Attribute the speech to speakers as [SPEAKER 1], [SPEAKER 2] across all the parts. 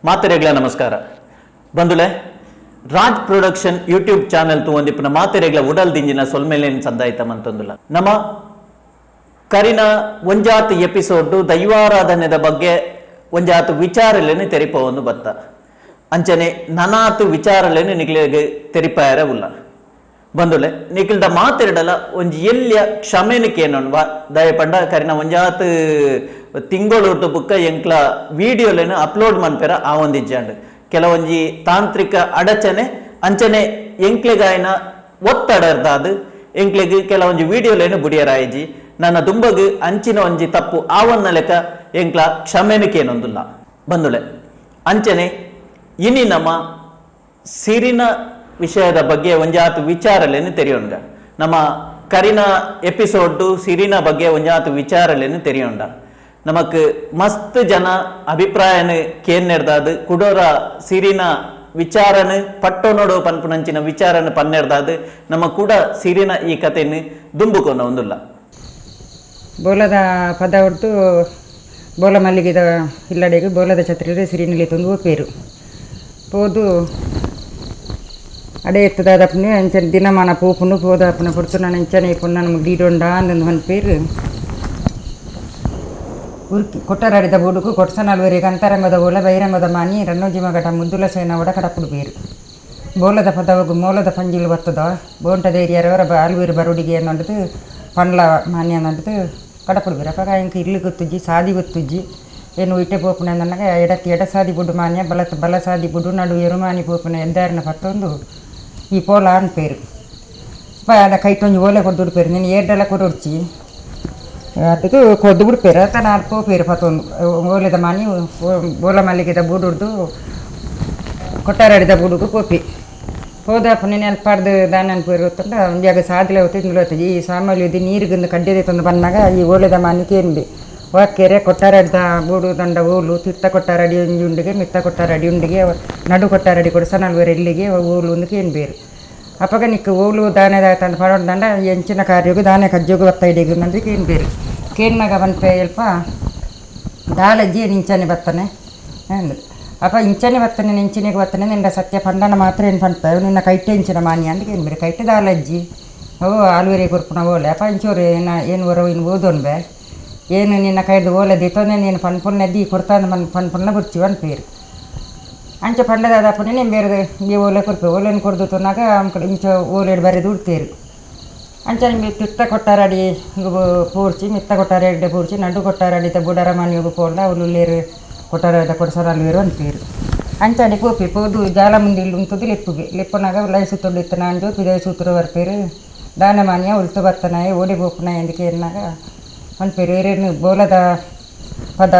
[SPEAKER 1] ಮಾತೆರೆಗ್ಲ ನಮಸ್ಕಾರ ಬಂಧುಲೆ Raj production YouTube channel ತೂಂದಿಪ್ಪನ ಮಾತೆರೆಗ್ಲ ಉಡಲ್ ದಿಂಜಿನ ಸೊಲ್ಮೇಲೇನು ಸಂದಾಯಿತ ಮಂತೊಂದುಲ್ಲ ನಮ್ಮ ಕರಿನ ಒಂಜಾತ್ ಎಪಿಸೋಡ್ ದೈವಾರಾಧನೆದ ಬಗ್ಗೆ ಒಂಜಾತ್ ವಿಚಾರಲೇನು ತೆರಿಪವನ್ನು ಬತ್ತ ಅಂಚನೆ ನನಾತು ವಿಚಾರಲೇನು ನಿಕ್ಲಿಗೆ ತೆರಿಪಾಯರ ಉಲ್ಲ ಬಂಧುಲೆ ನಿಖಿಲ್ದ ಮಾತೆರಡಲ ಒಂಜಿ ಎಲ್ಯ ಕ್ಷಮೆನಿಕೇನೊನ್ವಾ ದಯಪಂಡ ಕರಿನ ಒಂಜಾತ್ ತಿಂಗಳು ಬುಕ್ಕ ಎಂಕ್ಲ ವಿಡಿಯೋಲೇನು ಅಪ್ಲೋಡ್ ಮನ್ಪೆರ ಆ ಒಂದಿಜ್ಜಾಂಡ್ ಕೆಲವೊಂಜಿ ತಾಂತ್ರಿಕ ಅಡಚಣೆ ಅಂಚನೆ ಎಂಕ್ಲೆಗಾಯಿನ ಒತ್ತಡರ್ದಾದು ಎಂಕ್ಲೆಗ್ ಕೆಲವೊಂಜಿ ವಿಡಿಯೋಲೇನು ಬುಡಿಯರಾಯಿಜಿ ನನ್ನ ದುಂಬಗ್ ಅಂಚಿನ ಒಂಜಿ ತಪ್ಪು ಆವನ್ನ ಲೆಕ್ಕ ಎಂಕ್ಲ ಕ್ಷಮೆನಿಕೇನೊಂದುಲ್ಲ ಬಂಧುಲೆ ಅಂಚನೆ ಇನಿ ನಮ್ಮ ಸಿರಿನ ವಿಷಯದ ಬಗ್ಗೆ ಒಂಜಾತು ವಿಚಾರಲೇನು ತೆರೆಯೋಂಡ ನಮ್ಮ ಕರಿನ ಎಪಿಸೋಡ್ ಸಿರಿನ ಬಗ್ಗೆ ಒಂಜಾತು ವಿಚಾರಲೇನು ತೆರೆಯೋಂಡ ನಮಕ್ ಮಸ್ತ್ ಜನ ಅಭಿಪ್ರಾಯನ ಕೇನ್ನೆರ್ದಾದು ಕುಡೋರ ಸಿರಿನ ವಿಚಾರನು ಪಟ್ಟೊನೋಡು ಪನ್ಪುನಂಚಿನ ವಿಚಾರನ ಪನ್ನೆರ್ದಾದು ನಮ್ಮ ಕೂಡ ಸಿರಿನ ಈ ಕಥೆಯನ್ನು ದುಂಬುಕೊಂಡ ಒಂದುಲ್ಲ
[SPEAKER 2] ಬೋಲದ ಪದ ಹೊರತು ಬೋಲ ಮಲ್ಲಿಗೆದ ಇಲ್ಲಡೆಗೆ ಬೋಲದ ಛತ್ರಿ ಸಿರಿನಲ್ಲಿ ತಂದು ಪೇರು ಪೋದು ಅಡೆ ಎತ್ತದಾದಪ್ಪನೆ ಅಂಚನೆ ದಿನಮಾನ ಪೂಪುನು ಪೋದಪ್ಪನ ಪುರ್ತು ನಾನು ಅಂಚನೆ ಪುಣ್ಣ ನಮಗೆ ಡೀಡೊಂಡ ಅಂದೊಂದು ಒಂದು ಪೇರು ಉರ್ಕಿ ಕೊಟ್ಟರಾಡಿದ ಬುಡುಕು ಕೊಟ್ಸನಲ್ವರಿಗೆ ಅಂತರಂಗದ ಬೋಲ ಬಹಿರಂಗದ ಮಾನಿ ರನ್ನೋಜಿ ಮಗಟ ಮುದ್ದುಲ ಸೇನ ಒಡ ಕಡಪುಡು ಬೇರು ಬೋಲದ ಪದವಗು ಮೋಲದ ಪಂಜಿಲು ಬತ್ತದ ಬೋಂಟದ ಏರಿಯಾರವರ ಆಲ್ವೀರು ಬರುಡಿಗೆ ಅನ್ನೋದು ಪಂಡ್ಲ ಮಾನ್ಯ ಅನ್ನೋದು ಕಡಪುಡು ಬೇರು ಅಪ್ಪಾಗ ಇಂಕ ಇಲ್ಲಿ ಗೊತ್ತುಜ್ಜಿ ಸಾದಿ ಗೊತ್ತುಜ್ಜಿ ಏನು ಇಟ್ಟೆ ಪೋಪುನ ನನಗ ಎಡ ಸಾದಿ ಬುಡು ಮಾನ್ಯ ಬಲ ಸಾದಿ ಬುಡು ನಡು ಎರುಮಾನಿ ಪೋಪುನ ಎಂದಾರಿನ ಪತ್ತೊಂದು ಈ ಪೋಲ ಅನ್ಪೇರು ಅದ ಕೈಟೊಂಜಿ ಓಲೆ ಕೊಡ್ದು ಪೇರು ನೀನು ಏರ್ಡೆಲ್ಲ ಕೊಡೊಡ್ಚಿ ಅದಕ್ಕೆ ಕೊದ್ದು ಬಿಡ್ಪೇರು ಅಂತ ನಾನು ಪೋಪೇರು ಪತ್ತೊಂದು ಓಲೆದ ಮಾನಿ ಬೋಲ ಮಲ್ಲಿಗೆದ ಬುಡುಡ್ದು ಕೊಟ್ಟಾರಾಡಿದ ಬುಡುಗು ಪೋಪಿ ಹೋದಪ್ಪ ನೀನು ಅಲ್ಪಾಡ್ದು ದಾನ ಅನ್ಪೇರು ಗೊತ್ತಂಡ ಒಂಜಾಗ ಸಾದಿಲೆ ಹೊತ್ತಿಂದು ಈ ಸಾಮಾನ್ಯ ನೀರಿಗಿಂದು ಕಡ್ಡೆದೆ ತಂದು ಬಂದಾಗ ಈ ಓಲೆದ ಮಾನಿ ಕೇನ್ಬಿ ವಾಕ್ಯರೆ ಕೊಟ್ಟಾರಡಿದ ಬೂಡು ದಂಡ ಓಲು ತಿತ್ತ ಕೊಟ್ಟಾರಡಿ ಉಂಡಿಗೆ ಮಿತ್ತ ಕೊಟ್ಟಾರಡಿ ಉಂಡಿಗೆ ನಡು ಕೊಟ್ಟಾರಡಿ ಕೊಡ್ಸನಲ್ವೇರು ಇಲ್ಲಿಗೆ ಓಲು ಒಂದು ಕೇನು ಬೇರು ಅಪ್ಪಾಗ ನಿಕ್ಕ ಓಲು ದಾನೆದ ತಂದು ಪಡೋದು ದಂಡ ಎಂಚಿನ ಕಾರ್ಯಗೂ ದಾನೆ ಕಜ್ಜೋಗು ಒತ್ತ ಹಿಡಿಗು ನಂದು ಕೇನು ಬೇರು ಕೇನ್ಮಾಗ ಬಂದ್ಪೆ ಸ್ವಲ್ಪ ದಾಲಜ್ಜಿ ಇಂಚನೆ ಬತ್ತನೆ ಅಂದು ಅಪ್ಪ ಇಂಚನೆ ಬತ್ತನೆ ಇಂಚಿನಿಗೆ ಬತ್ತನೆ ನಿನ್ನ ಸತ್ಯ ಪಂಡನ ಮಾತ್ರ ಏನು ಪಂಡ್ಪೆ ನಿನ್ನ ಕೈಟೆ ಇಂಚಿನ ಮಾನಿ ಅಂದು ಕೇನು ಬೇರು ಕೈಟೆ ದಾಲಜ್ಜಿ ಓ ಆಲ್ವೇರಿ ಕೊರ್ಪುನ ಓಲೆ ಅಪ್ಪ ಇಂಚೋರು ಏನು ಹೊರ ಇನ್ನು ಓದೋನ್ಬೆ ಏನು ನಿನ್ನ ಕೈದು ಓಲದಿತ್ತೋನೆ ನೀನು ಪನ್ಪುಣ್ಣದ್ದಿ ಕೊಡ್ತಾನೆ ಪನ್ಪುಣ್ಣ ಬಿಡ್ತೀವಿ ಅನ್ಪೇರು ಅಂಚೆ ಪಂಡದಾದಪ್ಪನೇ ನಿಮ್ಮ ಬೇರೆ ಈ ಓಲೆ ಕೊಡ್ಪೆ ಓಲೆನ ಕೊಡ್ದು ತೊನ್ನಾಗ ಕಡೆ ಇಂಚ ಓಲೆಡ್ ಬರೆದು ಉಡ್ತೇರು ಅಂಚೆ ನಿಮಗೆ ತಿತ್ತ ಕೊಟ್ಟಾರಡಿ ಪೂರ್ಚಿ ಮಿತ್ತ ಕೊಟ್ಟಾರಡಿ ಪೂರ್ಚಿ ನಡು ಕೊಟ್ಟಾರಡಿತ ಬುಡರ ಮನೆಯೋಗು ಪೋಲ್ಲ ಉಳ್ಳುಳ್ಳೇರು ಕೊಟ್ಟಾರದ ಕೊಡ್ಸರಲ್ವೇರು ಅನ್ಪೇರು ಅಂಚನೆ ಪೋಪಿ ಪೋದು ಜಾಲ ಮುಂದೆ ಇಲ್ಲಿ ಉಂಟದು ಲೆಪ್ಪುಗೆ ಲೆಪ್ಪನಾಗ ಲೈಸು ತೊಂಡಿತ್ತು ನಾಂಜು ಪಿದೈ ಸೂತ್ರ ಬರ್ಪೇರು ದಾನ ಮಾನ್ಯ ಉಳ್ತು ಬತ್ತನಾಯ ಓಡಿ ಬೋಪುನ ಎಂದಕ್ಕೆ ಎನ್ನಾಗ ಅನ್ಪೇರು ಏರೇನು ಬೋಲದ ಪದ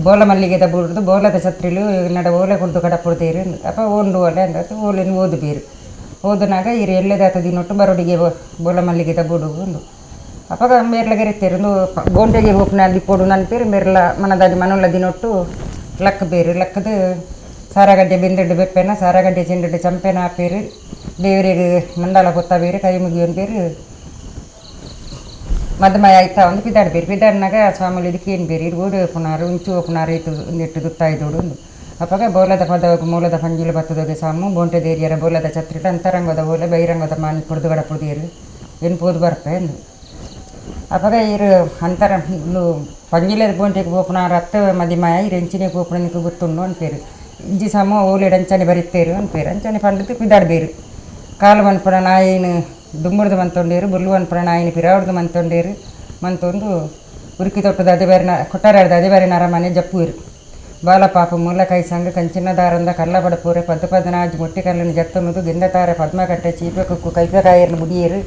[SPEAKER 2] ಬೋಲ ಮಲ್ಲಿಗೆದ ಬುಡ್ದು ಬೋಲದ ಛತ್ರಿಲು ನಡ ಓಲೆ ಕೊಡ್ದು ಕಡಪುಡ್ದೇರು ಅಪ್ಪ ಒಂದು ಓಲೆ ಅಂದತ್ತು ಓಲೆನ ಓದು ಬೇರು ಓದನಾಗ ಇರು ಎಲ್ಲೆದಾತ ದಿನೊಟ್ಟು ಬರೋಡಿಗೆ ಬೋಲ ಮಲ್ಲಿಗೆದ ಬುಡು ಒಂದು ಅಪ್ಪಾಗ ಮೇರ್ಲಗೆ ಇರ್ತೇರು ಗೋಂಟೆಗೆ ಹೋಪ್ನ ಅಲ್ಲಿ ಪೋಡು ನನ್ನ ಪೇರು ಮೇರ್ಲ ಮನದಾಗಿ ಮನೊಲ್ಲ ದಿನೊಟ್ಟು ಲಕ್ಕ ಬೇರು ಲಕ್ಕದ ಸಾರಗಡ್ಡೆ ಬೆಂದೆಡ್ಡು ಬೆಪ್ಪೆನ ಸಾರಗಡ್ಡೆ ಚೆಂಡೆಡ್ಡು ಚಂಪೆನ ಆಪೇರು ದೇವರಿಗೆ ಮಂಡಲ ಕೊತ್ತ ಬೇರು ಕೈ ಮುಗಿಯೋನ್ ಬೇರು ಮದ್ಮಯ ಆಯ್ತಾ ಒಂದು ಪಿದಾಡ್ಬೇರು ಪಿದಾಡ್ನಾಗ ಸ್ವಾಮಿಲಿ ಇದಕ್ಕೆ ಏನು ಬೇರೆ ಇರ್ಬೋದು ಪುನಾರು ಉಂಚು ಪುನಾರು ಇತ್ತು ಒಂದಿಟ್ಟು ದುತ್ತಾಯ್ದೋಡು ಒಂದು ಅಪ್ಪಾಗ ಬೋಲದ ಪದವಾಗಿ ಮೂಲದ ಪಂಜಿಲು ಬತ್ತದೋಗೆ ಸಾಮು ಬೋಂಟೆ ದೇರಿಯರ ಬೋಲದ ಛತ್ರಿಟ ಅಂತರಂಗದ ಓಲೆ ಬಹಿರಂಗದ ಮಾನಿ ಕೊಡ್ದು ಗಡಪುಡಿಯರು ಏನು ಪೋದು ಬರ್ಪೆ ಎಂದು ಅಪ್ಪಾಗ ಇರು ಅಂತರ ಪಂಜಿಲದ ಬೋಂಟೆಗೆ ಪೋಪುನಾರು ಹತ್ತು ಮದಿಮಯ ಇರು ಎಂಚಿನ ಪೋಪುನ ನಿಕ್ಕೆ ಗೊತ್ತುಂಡು ಅನ್ಪೇರು ಇಜ್ಜಿ ಸಾಮು ಓಲೆಡ್ ಅಂಚನೆ ಬರಿತೇರು ಅನ್ಪೇರು ಅಂಚನೆ ಪಂಡಿತು ಪಿದಾಡ್ಬೇರು ಕಾಲು ಮನ್ಪುರ ನಾಯಿನ ದುಂಬುಡ್ದು ಮಂತೊಂಡೇರು ಬುಲ್ಲು ಅನ್ಪುರ ನಾಯಿನ ಪಿರಾವ್ದು ಮಂತೊಂಡೇರು ಮಂತೊಂದು ಉರುಕಿ ತೊಟ್ಟದ ಅದೇ ಬೇರೆ ಕೊಟ್ಟಾರಾಡ್ದು ಅದೇ ಬೇರೆ ನರಮನೆ ಜಪ್ಪೂರು ಬಾಲ ಪಾಪ ಮೂಲ ಕೈ ಸಂಘ ಕಂಚಿನ ದಾರಂದ ಕಲ್ಲ ಬಡಪೂರೆ ಪದನಾಜು ಮುಟ್ಟಿ ಕಲ್ಲನ್ನು ಜತ್ತೊನ್ನುದು ಗಿಂದತಾರೆ ಪದ್ಮಕಟ್ಟೆ ಚೀಪೆ ಕುಕ್ಕು ಕೈಪಕಾಯರ್ನು ಬುಡಿಯೇರು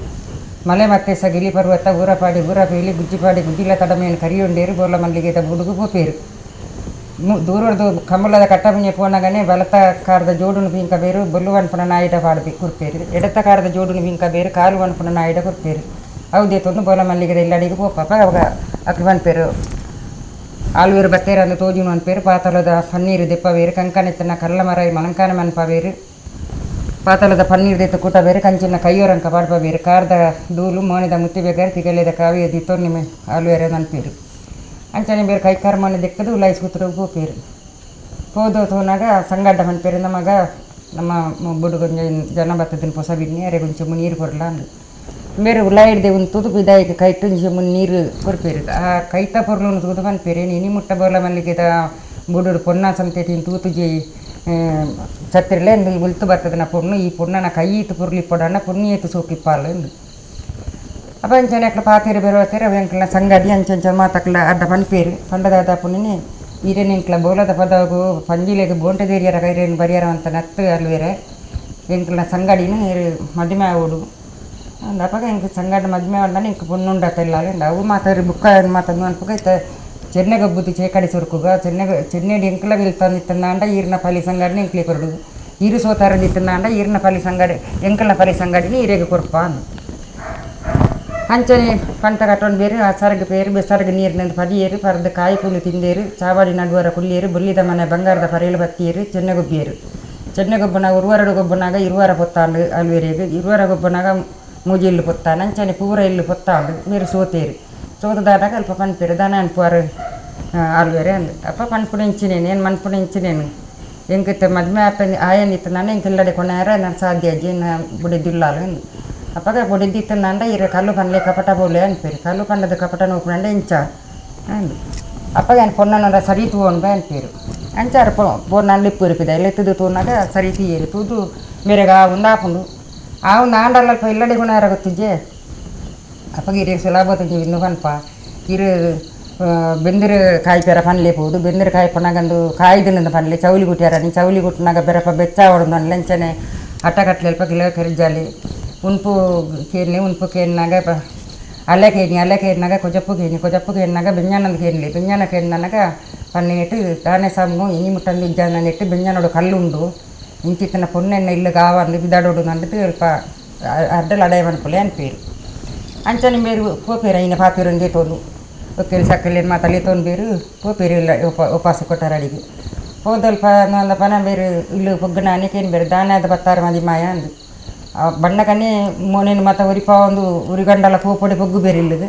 [SPEAKER 2] ಮಲೆ ಮತ್ತೆ ಸಗಿಲಿ ಪರ್ವತ ಊರಪಾಡಿ ಊರಪೇಲಿ ಗುಜ್ಜಿಪಾಡಿ ಗುಜ್ಜಿಲ ತಡಮೆಯನ್ನು ಕರಿಯೊಂಡೇರು ಬೋಲ ಮಲ್ಲಿಗೆದ ಬುಡುಗು ಪೋಪೇರು ದೂರದ್ದು ಕಮಲದ ಕಟ್ಟಮುಂಜೆ ಪೋನಾಗನೆ ಬಲತ ಕಾರದ ಜೋಡುನು ಪಿಂಕ ಬೇರು ಬೊಲ್ಲು ಅನ್ಪುನ ನಾಯಿಡ ಪಾಡ್ಬಿ ಕುರ್ಪೇರು ಎಡತ ಕಾರದ ಜೋಡುನು ಪಿಂಕ ಬೇರು ಕಾಲು ಅನ್ಪುನ ನಾಯಿಡ ಕುರ್ಪೇರು ಹೌದೇ ತೊಂದು ಬೋಲ ಮಲ್ಲಿಗೆದ ಇಲ್ಲಡಿಗೆ ಪೋಪ ಅವಾಗ ಅಕ್ಕಿ ಬಂದ್ಪೇರು ಆಲ್ವೇರು ಬತ್ತೇರು ಅಂದು ತೋಜಿನು ಅನ್ಪೇರು ಪಾತಲದ ಪನ್ನೀರು ದೆಪ್ಪ ಬೇರು ಕಂಕನೆತ್ತನ ಕಲ್ಲ ಮರ ಮಲಂಕಾನ ಮನ್ಪ ಬೇರು ಪಾತಲದ ಪನ್ನೀರು ದೆತ್ತ ಕೂಟ ಬೇರು ಕಂಚಿನ ಕೈಯೋರಂಕ ಪಾಡ್ಪ ಬೇರು ಕಾರದ ದೂಲು ಮೋನಿದ ಮುತ್ತಿ ಬೇಕಾರೆ ತಿಗಲೆದ ಕಾವಿಯ ದಿತ್ತೋ ನಿಮ್ಮೆ ಆಲ್ವೇರು ಅನ್ಪೇರು ಅಂಚನೆ ಬೇರೆ ಕೈ ಕರ್ಮನೆ ದೆಕ್ಕದು ಲೈಸ್ ಕೂತ್ರು ಪೋಪೇರು పోదోతున్నాగా సంగడ్డ పనిపేరు నమ్మಗ ನಮ್ಮ ಬುಡು ಕೊಂಚ ಜನ ಬರ್ತದಿನ ಹೊಸ ಬಿಡ್ನಿ ಅರೆ ಕೊಂಚ ನೀರು ಕೊಡಲ ಅಂದು ಬೇರೆ ಉಳ್ಳಾಯಿಡ್ದೆ ಒಂದು ತುದು ಬಿದಾಯಿಗೆ ಕೈಟ್ಟು ನೀರು ಕೊಡ್ಪೇರು ಆ ಕೈತ ಪೊರ್ಲು ತುದು ಪನ್ಪೇರು ಇನಿ ಮುಟ್ಟ ಬೋಲ ಮಲ್ಲಿಗೆ ಬುಡು ಪೊನ್ನ ಸಂತೆ ತಿನ್ ತೂತು ಜಿ ಛತ್ರಿಲೆ ಉಲ್ತು ಬರ್ತದೆ ನಾ ಪೊಣ್ಣು ಈ ಪೊಣ್ಣನ ಕೈ ಇತ್ತು ಪುರ್ಲಿ ಪೊಡಣ್ಣ ಪುಣ್ಣಿ ಎತ್ತು ಸೋಕಿಪ್ಪಾಲು ಎಂದು ಅಪ್ಪ ಅಂಚನೆ ಅಕ್ಲ ಪಾತೀರು ಬೇರೆ ಎಂಕ್ಲ ಸಂಗಡಿ ಅಂಚಂಚ ಮಾತಕ್ಲ ಅಡ್ಡ ಪನ್ಪೇರು ಪಂಡದಾದ ಪುಣ್ಯನೇ ಈರೇನು ಎಂಕ್ಲ ಬೋಲದ ಪದವು ಪಂಜಿಲೆಗೆ ಬೋಂಟದೇರಿಯರ ಕೈರೇನು ಬರಿಯಾರ ಅಂತ ನತ್ತು ಅಲ್ವೇರೆ ಎಂಕ್ಲ ಸಂಗಡಿನ ಮದುವೆ ಆವೋಡು ಅಂದಪ್ಪಾಗ ಎಂಕ್ ಸಂಗಡ ಮದುವೆ ಆಡ್ದಾನೆ ಎಂಕ್ ಪುಣ್ಣುಂಡತ್ತಲ್ಲ ಅವು ಮಾತಾಡಿ ಬುಕ್ಕ ಮಾತಾಡು ಅನ್ಪಕೈತ చెన్నగబ్బుతు చేకడి సొరుకుగా చెన్నడి ఎంకల వెళ్తుందిస్తుందా అంట ఈరిన పల్లి సంగడిని ఎంకలే కొరడు ఈరు సోతారని ఇస్తుందా అంట ఈరిన పల్లి సంగడి ఎంకల పల్లి సంగడిని ఈరేగ కొరప ಅಂಚನೆ ಪಂಟ ಕಟ್ಟೊಂಡು ಬೇರೆ ಆ ಸರಗ ಪೇರು ಬೆಸರಗ ನೀರಿನಿಂದ ಪದಿಯೇರು ಪರದ ಕಾಯಿ ಕೂಲು ತಿಂದೇರು ಚಾವಾಡಿ ನಡುವರ ಕುಲ್ಲಿಯೇರು ಬುಲ್ಲಿದ ಮನೆ ಬಂಗಾರದ ಪರೇಲು ಬತ್ತಿಯೇರು ಚೆನ್ನಗೊಬ್ಬಿಯೇರು ಚೆನ್ನಗೊಬ್ಬನಾಗ ಉರುವರಡು ಗೊಬ್ಬನಾಗ ಇರುವಾರ ಪೊತ್ತಾಂಡು ಅಲ್ವೇರಿಯಾಗ ಇರುವಾರ ಗೊಬ್ಬನಾಗ ಮೂಜಿ ಇಲ್ಲು ಪೊತ್ತಾನ ಅಂಚನೆ ಪೂರ ಇಲ್ಲು ಪೊತ್ತಾಂಡು ಬೇರೆ ಸೋತೇರು సోదదాటాక అల్ప పనిపేరు దాని అనిపోరు ఆలువేరే అంది అప్ప పనిపుడు ఇంచినేను నేను మనిపుడు ఇంచినేను ఎంకితే మధ్య ఆయన ఇస్తున్నాను ఇంకిల్లడి కొన్నారా నాకు సాధ్య అజ్జి నా బుడిద్దిల్లాలు అంది అప్పగా బుడిద్ది ఇస్తుందంటే ఇరవై కళ్ళు పనులే కపట పోలే అనిపేరు కళ్ళు పండదు కపట నూపుడంటే ఇంచా అంది అప్పగా ఆయన పొన్న సరీతు పోను అనిపేరు అంచారు పోన్నాళ్ళు ఇప్పురిపిదా ఎత్తుదు తూనాక సరీతు ఏరు తూదు మీరేగా ఉందాపుండు ఆవు నాండల్లో ఇల్లడి కొన్నారా ಗೊತ್ತಿಜ್ಜೆ ಅಪ್ಪಗೆ ಇರು ಸುಲಭತ್ತು ಇನ್ನು ಪನ್ಪ ಇರು ಬೆಂದಿರು ಕಾಯಿ ಪೆರ ಪನ್ಲೆ ಪೋದು ಬೆಂದಿರು ಕಾಯಿ ಪೊನಾಗಂದು ಕಾಯ್ದಿನಿಂದ ಪನ್ಲೆ ಚೌಲಿ ಕುಟ್ಟ್ಯಾರನಿ ಚೌಲಿ ಕುಟ್ಟಿನಾಗ ಬೆರಪ ಬೆಚ್ಚ ಹೊಡೆದು ಲಂಚನೆ ಅಟ್ಟ ಕಟ್ಲೆಲ್ಪ ಕಿಲೋ ಕೆರಿಜಾಲಿ ಉನ್ಪು ಕೇಳಿನಾಗ ಅಲೆ ಕೇಳಿನಾಗ ಕೊಜಪ್ಪು ಕೇಳಿನಾಗ ಬೆಂಜಾನದ ಕೇಳಲಿ ಬೆಂಜಾನ ಕೇಳಿನಾಗ ಪನ್ನೆ ನೆಟ್ಟು ದಾನೆ ಸಾಮು ಇನಿ ಮುಟ್ಟಂದು ಇಜ್ಜಾನ ನೆಟ್ಟು ಬೆಂಜಾನೋಡು ಕಲ್ಲುಂಡು ಇಂಚಿತ್ತಿನ ಪೊನ್ನೆಣ್ಣ ಇಲ್ಲು ಕಾವಂದು ಬಿದಾಡೋಡು ಅಂದಿಟ್ಟು ಸ್ವಲ್ಪ ಅಡ್ಡಲು ಅಡಯಮನ್ಪುಲೆ ಅನ್ಪೇರು ಅಂಚನೆ ಬೇರು ಪೋಪೇರು అయిన ಪಾತಿರಂದೇ ತೋನು ಒಕ್ಕೇಲಿ ಸಕ್ಕಲೇನು ಮಾತಲ್ಲಿ ತೊಂದು ಬೇರು ಪೋಪೇರು ಇಲ್ಲ ಉಪವಾಸ ಕೊಟ್ಟಾರ ಅಡಿಗೆ ಹೋದಲ್ಪ ನಂದ ಪನ ಬೇರು ಇಲ್ಲು ಪೊಗ್ಗನ ಅನೇಕೇನು ಬೇರು ದಾನದ ಬತ್ತಾರ ಮದಿ ಮಾಯ ಅಂದು ಬಣ್ಣಕನೇ ಮೋನೇನು ಮತ ಉರಿಪ ಒಂದು ಉರಿಗಂಡಲ ಪೋಪೊಡಿ ಪೊಗ್ಗು ಬೇರೆ ಇಲ್ಲದು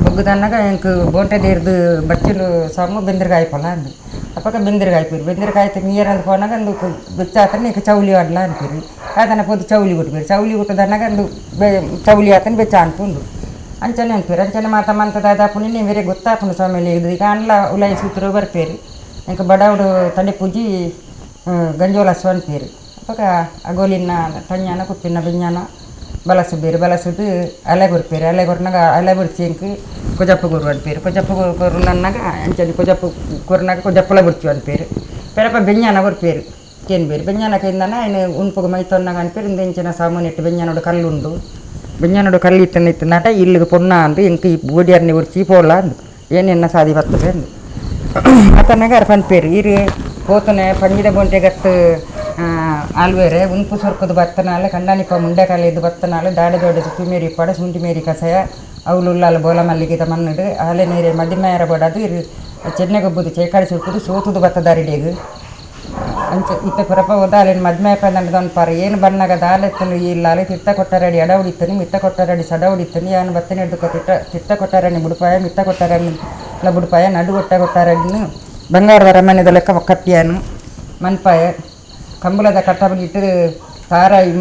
[SPEAKER 2] ಪೊಗ್ಗು ತನ್ನಾಗ ಎಂಕ್ ಬೋಂಟದೇರ್ದು ಬಚ್ಚಿಲು ಸೊಮ್ಮು ಬೆಂದಿರ್ಗಾಯಿ ಪೊಲ ಅಂದು ಅಪ್ಪಕ ಬೆಂದಿರ್ಗಾಯಿ ಪೀರು ಬೆಂದಿರ್ಗಾಯಿ ನೀರಂದು ಪೋನಾಗ ಅಂದು ಬೆಚ್ಚಾತನ ಇಂಕ ಚೌಲಿ ಆಡ್ಲ ಅನ್ಪೀರು ಅದನ್ನ ಪೋದು ಚೌಲಿ ಕೊಟ್ಬೇರು ಚೌಲಿ ಕೊಟ್ಟದನ್ನಾಗ ಅಂದು ಚೌಲಿ ಆತನ ಬೆಚ್ಚ ಅನ್ಪುಂಡು ಅಂಚನೆ ಅನ್ಪೇರು ಅಂಚನೆ ಮಾತ ಮಂತದಾದ ಪುಣ್ಯ ಬೇರೆ ಗೊತ್ತಾಪುಂಡು ಸ್ವಾಮಿಲಿ ಇದು ಈಗ ಅನ್ಲ ಉಲಾಯಿ ಸೂತ್ರು ಬರ್ಪೇರು ಇಂಕ ಬಡವಡು ತಡೆ ಪೂಜಿ ಗಂಜೋಲಸ್ವ ಅನ್ಪೇರು ಅಪ್ಪಕ ಅಗೋಲಿನ ಟಣ್ಯಾನ ಕುಪ್ಪಿನ ಬೆಂಜಾನ ಬಲಸು ಬೇರು ಬಲಸುದು ಅಲೆ ಕೊರ್ಪೇರು ಅಲೆ ಕೊರ್ನಾಗ ಅಲೆ ಬಿಡ್ಸಿ ಇಂಕ ಕೊಜಪ್ಪು ಕೊರು ಅನ್ಪೇರು ಕೊಜಪ್ಪು ಕೊರು ನನ್ನಾಗ ಅಂಚನೆ ಕೊಜಪ್ಪು ಕೊರ್ನಾಗ ಕೊಜಪ್ಪುಲ ಬಿಡ್ಚು ಅನ್ಪೇರು ಪೆರಪ ಬೆಂಜಾನ ಕೊರ್ಪೇರು ಕೇನು ಬೇರು ಬೆಂಜಾನಕ್ಕಿಂದನ ఆయన ಉನ್ಪುಗ ಮೈತೊನ್ನಾಗ ಅನ್ಪೇರು ಇಂದ ಇಂಚಿನ ಸಾಮಾನು ಇಟ್ಟು ಬೆಂಜಾನೋಡು ಕಲ್ಲುಂಡು ಬೆಂಜಾನೋಡು ಕಲ್ಲು ಇತ್ತನಾಟ ಇಲ್ಲಿಗೆ ಪೊನ್ನ ಅಂದು ಇಂಕ ಈ ಬೋಡಿಯರ್ನಿ ಉರ್ಚಿ ಪೋಲ ಅಂದು ಏನೆನ್ನ ಸಾದಿ ಬರ್ತದೆ ಅಂದು ಅತನಾಗ ಅರ್ ಪನ್ಪೇರು ಇರು పోతనే పండిద బొంటే గట్టు ఆల్వేరే ఉన్పు సొరుకుదు బత్తనాలు కండానిప్ప ముండకాలేదు బత్తనాలు దాడదోడ సుమేరి పడ సుంటి మేరి కసయ అవులుల్లాలు బోల మల్లిగిత మన్నుడు ఆలే ನೀರೇ ಮದಿಮೇರ ಬಡದು ಇರು ಚೆನ್ನಗೊಬ್ಬುದು ಚೇಕಾಡಿ ಸುರ್ಕುದು ಸೋತುದು ಬತ್ತದಾರಿಡೇಗು ಅಂಚ ಇತ್ತ ಪುರಪ ಹೋದಾಲೇನು ಮದ್ಮೆ ಪಂದಂಡು ಪಾರ ಏನು ಬಣ್ಣಾಗ ದಾಲೆತ್ತನು ಇಲ್ಲಾಲೆ ತಿತ್ತ ಕೊಟ್ಟಾರಡಿ ಅಡ ಹೊಡಿತನಿ ಮಿತ್ತ ಕೊಟ್ಟಾರಡಿ ಸಡ ಹೊಡಿತನಿ ಏನು ಬತ್ತನೆ ಹಿಡ್ದುಕೊ ತಿತ್ತ ಕೊಟ್ಟಾರನಿ ಬುಡುಪಾಯ ಮಿತ್ತ ಕೊಟ್ಟಾರನಿ ಇಲ್ಲ ಬುಡುಪಾಯ ನಡು ಕೊಟ್ಟಾರಡಿನು ಬಂಗಾರದ ಅರಮನೆದ ಲೆಕ್ಕ ಕಟ್ಟಿಯಾನು ಮನ್ಪಾಯ ಕಂಬಳದ ಕಟ್ಟಬಿಟ್ಟು ತಾರಾಯಿ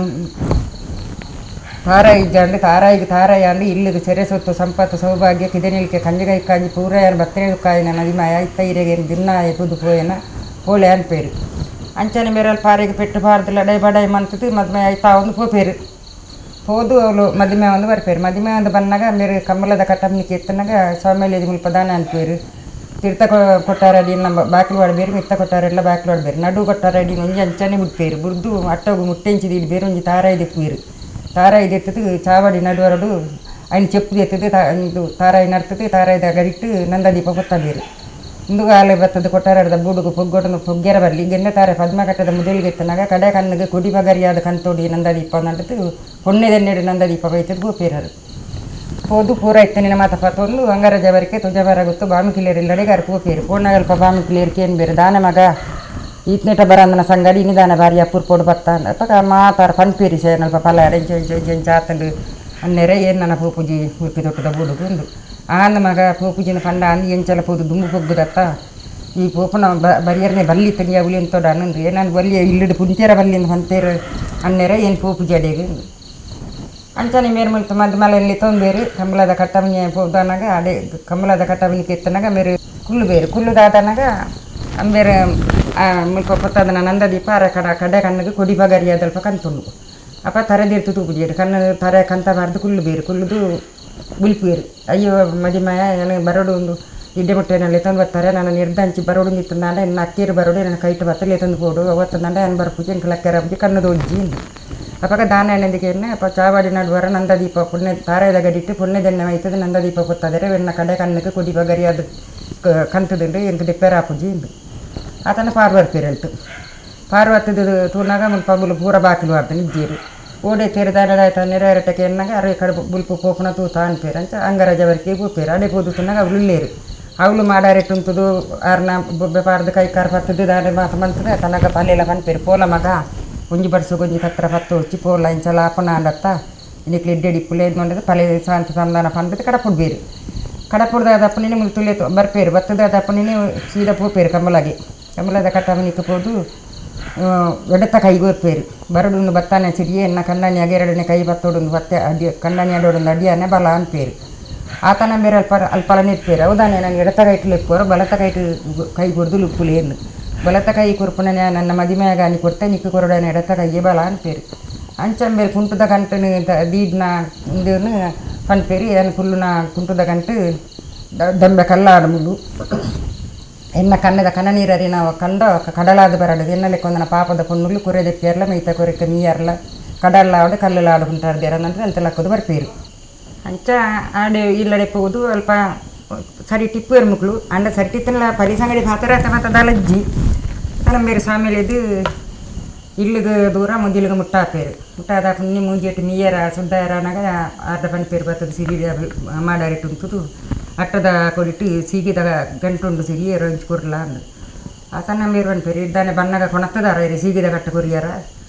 [SPEAKER 2] ಜಂಡು ತಾರಾಯಿ ಅಂದು ಇಲ್ಲಿಗೆ ಸೆರೆ ಸೊತ್ತು ಸಂಪತ್ತು ಸೌಭಾಗ್ಯ ಕಿದನಿಲಿಕ್ಕೆ ಕಂಜಿಗೈ ಕಾಂಜಿ ಪೂರಯ್ಯನ ಬತ್ತನೇದು ಕಾಯಿನ ನದಿಮಾಯ ಇತ್ತ ಇರೆಗೆ ದಿನ ಎಪ್ಪುದು ಪೋಯನ ಪೋಳೆ ಅನ್ಪೇರು ಅಂಚನೆ ಮೇರಲ್ಲಿ ಪಾರಿಗೆ ಪೆಟ್ಟು ಪಾರ್ದು ಲಡೈ ಬಡೈ ಮಂತದ್ದು ಮದುವೆ ಆಯ್ತಾ ಒಂದು ಪೋಪೇರು ಹೋದು ಅವಳು ಮದುವೆ ಒಂದು ಬರ್ಪೇರು ಮದುವೆ ಒಂದು ಬಂದಾಗ ಮೇರೆ ಕಂಬಳದ ಕಟ್ಟಬನಿಕೆ ಎತ್ತನಾಗ ಸ್ವಾಮಿಲಿ ಮುಲ್ಪ ದಾನ ಅನ್ಪೇರು ತೀರ್ಥ ಕೊಟ್ಟಾರಡಿ ನಮ್ಮ ಬಾಕ್ಲು ಆಡಬೇರು ಮಿತ್ತ ಕೊಟ್ಟಾರೆಲ್ಲ ಬಾಕ್ಲು ಆಡಬೇರು ನಡು ಕೊಟ್ಟಾರಡಿ ಒಂಜಿ ಅಂಚನೆ ಬಿಡ್ಪೇರು ಬುಡ್ದು ಅಟ್ಟೋಗು ಮುಟ್ಟೆಂಚಿದು ಇಡ್ಬೇರು ಒಂಜಿ ತಾರಾಯಿ ದೆಪ್ಪುವೇರು ತಾರಾಯಿ ದೆತ್ತದು ಚಾವಡಿ ನಡುವರಡು ఆయన చెప్పు ఎత్తుతే తారాయి నడుతుంది తారాయి దగ్గరిಟ್ಟು ನಂದದೀಪ ಗೊತ್ತಬೇರು ಇಂದು ಆಲೆ ಬತ್ತದ ಕೊಟ್ಟಾರದ ಬುಡುಗು ಪೊಗ್ಗೊಟನು ಪೊಗ್ಗೆರ ಬರಲಿ ಗೆನ್ನೆ ತಾರೆ ಪದ್ಮ ಕಟ್ಟದ ಮುದಲಿಗೆ ಎತ್ತನಾಗ ಕಡೆ ಕಣ್ಣಿಗೆ ಕುಡಿ ಬಗರಿಯಾದ ಕಂತೋಡಿ ನಂದದೀಪ ನಡ್ದು ಹೊಣ್ಣೆದೆನ್ನೆಡು ನಂದದೀಪ ಬೈತದ ಗೋಪೇರರು ಹೋದು ಪೂರ ಇತ್ತನಿನ ಮಾತ ಪತ್ತೊಂದು ಅಂಗಾರ ಜವರಿಕೆ ತುಜಬರ ಗೊತ್ತು ಬಾಮಿ ಕಿಲೇರು ಇಲ್ಲಡೆ ಗಾರು ಪೋಪೇರು ಪೋಣಗಲ್ಪ ಬಾಮಿ ಕಿಲೇರ್ಕೆ ಏನು ಬೇರು ದಾನ ಮಗ ಈತ್ನೆಟ ಬರಂದನ ಸಂಗಡಿ ಇನಿ ದಾನ ಬಾರಿ ಅಪ್ಪುರ್ ಪೋಡು ಬತ್ತ ಅಪ್ಪಕ ಮಾತಾರ ಪನ್ಪೇರಿ ಸೇನಲ್ಪ ಪಲ ಎಂಚ ಆತಂಡು ಅನ್ನೆರೆ ಏನು ನನ್ನ ಪೂಪುಜಿ ಉರ್ಪಿ ತೊಟ್ಟದ ಬುಡುಗು ಒಂದು ಆಂದ ಮಗ ಪೂಪುಜಿನ ಪಂಡ ಅಂದು ಎಂಚಲ ಪೋದು ದುಂಬು ಪೊಗ್ಗುದತ್ತ ಈ ಪೋಪನ ಬರಿಯರ್ನೆ ಬಲ್ಲಿ ತಂಗಿ ಅವಳಿ ಅಂತೋಡ ಅನ್ನಂದ್ರೆ ನಾನು ಬಲ್ಲಿ ಇಲ್ಲಿಡು ಪುಂಚೇರ ಬಲ್ಲಿ ಅಂತ ಅಂತೇರ ಅನ್ನೆರ ಏನು ಪೋಪು ಜಡೆಗೆ ಅಂಚನೆ ಮೇರೆ ಮುಲ್ತು ಮದ್ದು ಮಲೆಯಲ್ಲಿ ತೊಂಬೇರು ಕಂಬಳದ ಕಟ್ಟಮನಿ ಹೋದನಾಗ ಅದೇ ಕಂಬಳದ ಕಟ್ಟಮನಿ ಕೆತ್ತನಾಗ ಮೇರೆ ಕುಲ್ಲುದಾದನಾಗ ಬೇರೆ ಮುಲ್ಪ ಪೊತ್ತದನ ನಂದದೀಪ ಅರ ಕಡೆ ಕಣ್ಣಿಗೆ ಕೊಡಿ ಬಗರಿ ಅದಲ್ಪ ಕಂತುಂಡು ಅಪ್ಪ ತರದಿರ್ತು ತೂಪುಜೇರು ಕಣ್ಣು ತರ ಕಂತ ಬಾರ್ದು ಕುಲ್ಲುದು ಬುಲ್ಪೇರು ಅಯ್ಯೋ ಮದಿಮಯ ನನಗೆ ಬರೋಡು ಒಂದು ಇಡ್ಡೆ ಮುಟ್ಟೆನಲ್ಲಿ ತಂದು ಬರ್ತಾರೆ ನಾನು ನಿರ್ದಂಚಿ ಬರೋಡು ನಿಂತು ನಾಳೆ ನನ್ನ ಅಕ್ಕೇರು ಬರೋಡು ನನ್ನ ಕೈಟ್ ಬತ್ತಲೆ ತಂದು ಕೊಡು ಅವತ್ತು ನಂಡೆ ನಾನು ಬರ್ಪೂಜೆ எனக்கு ಲಕ್ಕರ ಹಬ್ಬಿ ಕಣ್ಣದು ಒಜ್ಜಿ ಅಪ್ಪ ದಾನ ಎಣ್ಣೆಂದಿಗೆ ಎಣ್ಣೆ ಅಪ್ಪ ಚಾವಾಡಿ ನಡುವರ ನಂದದೀಪ ಪುಣ್ಯ ತಾರೆದ ಗಡಿಟ್ಟು ಪುಣ್ಯದೆಣ್ಣೆ ಮೈತದ ನಂದದೀಪ ಕೊತ್ತದೆ வெண்ண ಕಡೆ ಕಣ್ಣಿಗೆ ಕೊಡಿ ಬಗರಿ ಅದು ಕಂತದುಂಡು ಎಂಟು ದಿಪ್ಪೇರ ಆಪುಜಿ ಉಂಡು ಆತನ ಪಾರ್ವರ್ಪೇರು ಹೇಳ್ತು ಪಾರ್ವತ್ತದು ತೂನಾಗ ಮುಲ್ಪ ಬುಲ್ ಪೂರ ಬಾಕಿಲು ಆಡ್ತಾನೆ ಇದ್ದೀರು ಓಡೆ ತೆರೆದಾಡಾಯ್ತ ನೆರೆರಟಕ್ಕೆ ಎನ್ನಾಗ ಅರೆ ಕಡೆ ಬುಲ್ಪು ಪೋಪನ ತೂತ ಅನ್ಪೇರು ಅಂತ ಅಂಗರಾಜವರ್ಕೆ ಬೂಪೇರು ಅಡೆ ಪೋದುతున్నాಗ ಅವಳು ಇಲ್ಲೇರು ಅವಳು ಮಾಡಾರೆಟ್ಟುಂತದು ಆರ್ನ ಬೊಬ್ಬೆ ಪಾರ್ದು ಕೈ ಕಾರ್ ಪತ್ತದು ದಾರೆ ಮಾತು ಮಂತದೆ ತನಗ ಪಲ್ಲೆಲ್ಲ ಪನ್ಪೇರು ಪೋಲ ಮಗ ಒಂಜಿ ಬಡ್ಸು ಗೊಂಜಿ ತತ್ರ ಪತ್ತು వచ్చి ಪೋಲ ಇಂಚಲ ಆಪನ ಅಂಡತ್ತ ಇನ್ನಿಕ್ಲಿ ಇಡ್ಡೆಡಿ ಪುಲೆ ಇದು ಮಾಡಿದ್ರೆ ಪಲೆ ಶಾಂತ ಸಂಧಾನ ಪನ್ಬಿಟ್ಟು ಕಡಪುಡ್ಬೇರು ಕಡಪುಡ್ದಾದಪ್ಪನೇ ಮುಲ್ ತುಲೆ ಬರ್ಪೇರು ಬತ್ತದಾದಪ್ಪನೇ ಸೀದಾ ಪೋಪೇರು ಕಮಲದ ಕಟ್ಟಮನಿಕ್ಕೆ ಹೋದು ಎಡತ್ತ ಕೈಗೆ ಹೋಗ್ಪೇರು ಬರಡು ಬತ್ತಾನೆ ಸಿರಿಯೇ ಎನ್ನ ಕಣ್ಣಾನಿ ಅಗೆರಡನೇ ಕೈ ಬತ್ತೋಡೊಂದು ಬತ್ತೆ ಅಡಿ ಕಣ್ಣಾನಿ ಅಡೋಡೊಂದು ಅಡಿಯಾನೆ ಬಲ ಅನ್ಪೇರು ಆತನ ಬೇರೆ ಅಲ್ಪಲ ನಿற்பೇರು ಹೌದಾನೆ ನಾನು ಎಡತ ಕೈಟ್ಲು ಎಪ್ಪೋರು ಬಲತ ಕೈ ಕೊಡ್ದು ಲುಪ್ಪುಲೇನು ಬಲತ ಕೈ ಕೊರ್ಪುನ ನನ್ನ ಮದಿಮೆಯಾಗಾನಿ ಕೊಡ್ತೆ ನಿಕ್ಕು ಕೊರಡನೆ ಎಡತ ಕೈಗೆ ಬಲ ಅನ್ಪೇರು ಅಂಚಂಬೇರು ಕುಂಟದ ಗಂಟು ದೀಡ್ನ ಇಂದೇನು ಪನ್ಪೇರು ಏನು ಫುಲ್ಲುನ ಕುಂಟದ ಗಂಟು ದಂಬೆ ಕಲ್ಲಾಡ ಮುಳ್ಳು ಎನ್ನ ಕಣ್ಣದ ಕಣ ನೀರರಿ ನಾವು ಕಂಡ ಕಡಲಾದ ಬರಡು ಎನ್ನಲೆಕ್ಕೊಂದನ ಪಾಪದ ಪೊಣ್ಣುಗಳು ಕುರೆ ದೆಪ್ಪೇರ್ಲ ಮೈತ ಕೊರೆಕ ನೀಯರ್ಲ ಕಡಲ್ಲ ಆಡು ಕಲ್ಲಲ್ಲ ಆಡು ಉಂಟಾಡ್ದೇರ ನಂತರ ಅಲ್ಲಿ ತಲಕ್ಕದು ಬರ್ಪೇರು ಅಂಚ ಆಡೆ ಇಲ್ಲಡೆ ಹೋದು ಅಲ್ಪ ಸರಿ ಟಿಪ್ಪೇರು ಮುಕ್ಳು ಅಂಡ ಸರಿ ಟಿತ್ತಲ್ಲ ಪರಿಸಂಗಡಿ ಹತರಾತ ಮತದಲಜ್ಜಿ ಬೇರೆ ಸ್ವಾಮಿಲಿದ್ದು ಇಲ್ಲಿಗೆ ದೂರ ಮುಂದಿಲಿಗೆ ಮುಟ್ಟಾದ ಪುಣ್ಯ ಮುಂಜೆಟ್ಟು ನೀಯರ ಸುದ್ದಾಯರನಾಗ ಅರ್ಧ ಪನ್ಪೇರು ಬರ್ತದೆ ಸಿರಿ ಮಾಡಾರಿಟ್ಟು ಅಟ್ಟದ ಕೊಡಿಟ್ಟು ಸೀಗಿದ ಗಂಟುಂಡು ಸಿಗಿ ರಂಚು ಕೊರ್ಲ ಅಂದು ಆತನ ಮೇರು ಪನ್ಪೇರು ಇದ್ದಾನೆ ಬಣ್ಣಗ ಕೊಣತ್ತದಾರ ಸೀಗಿದ ಕಟ್ಟ ಕೊರಿಯಾರ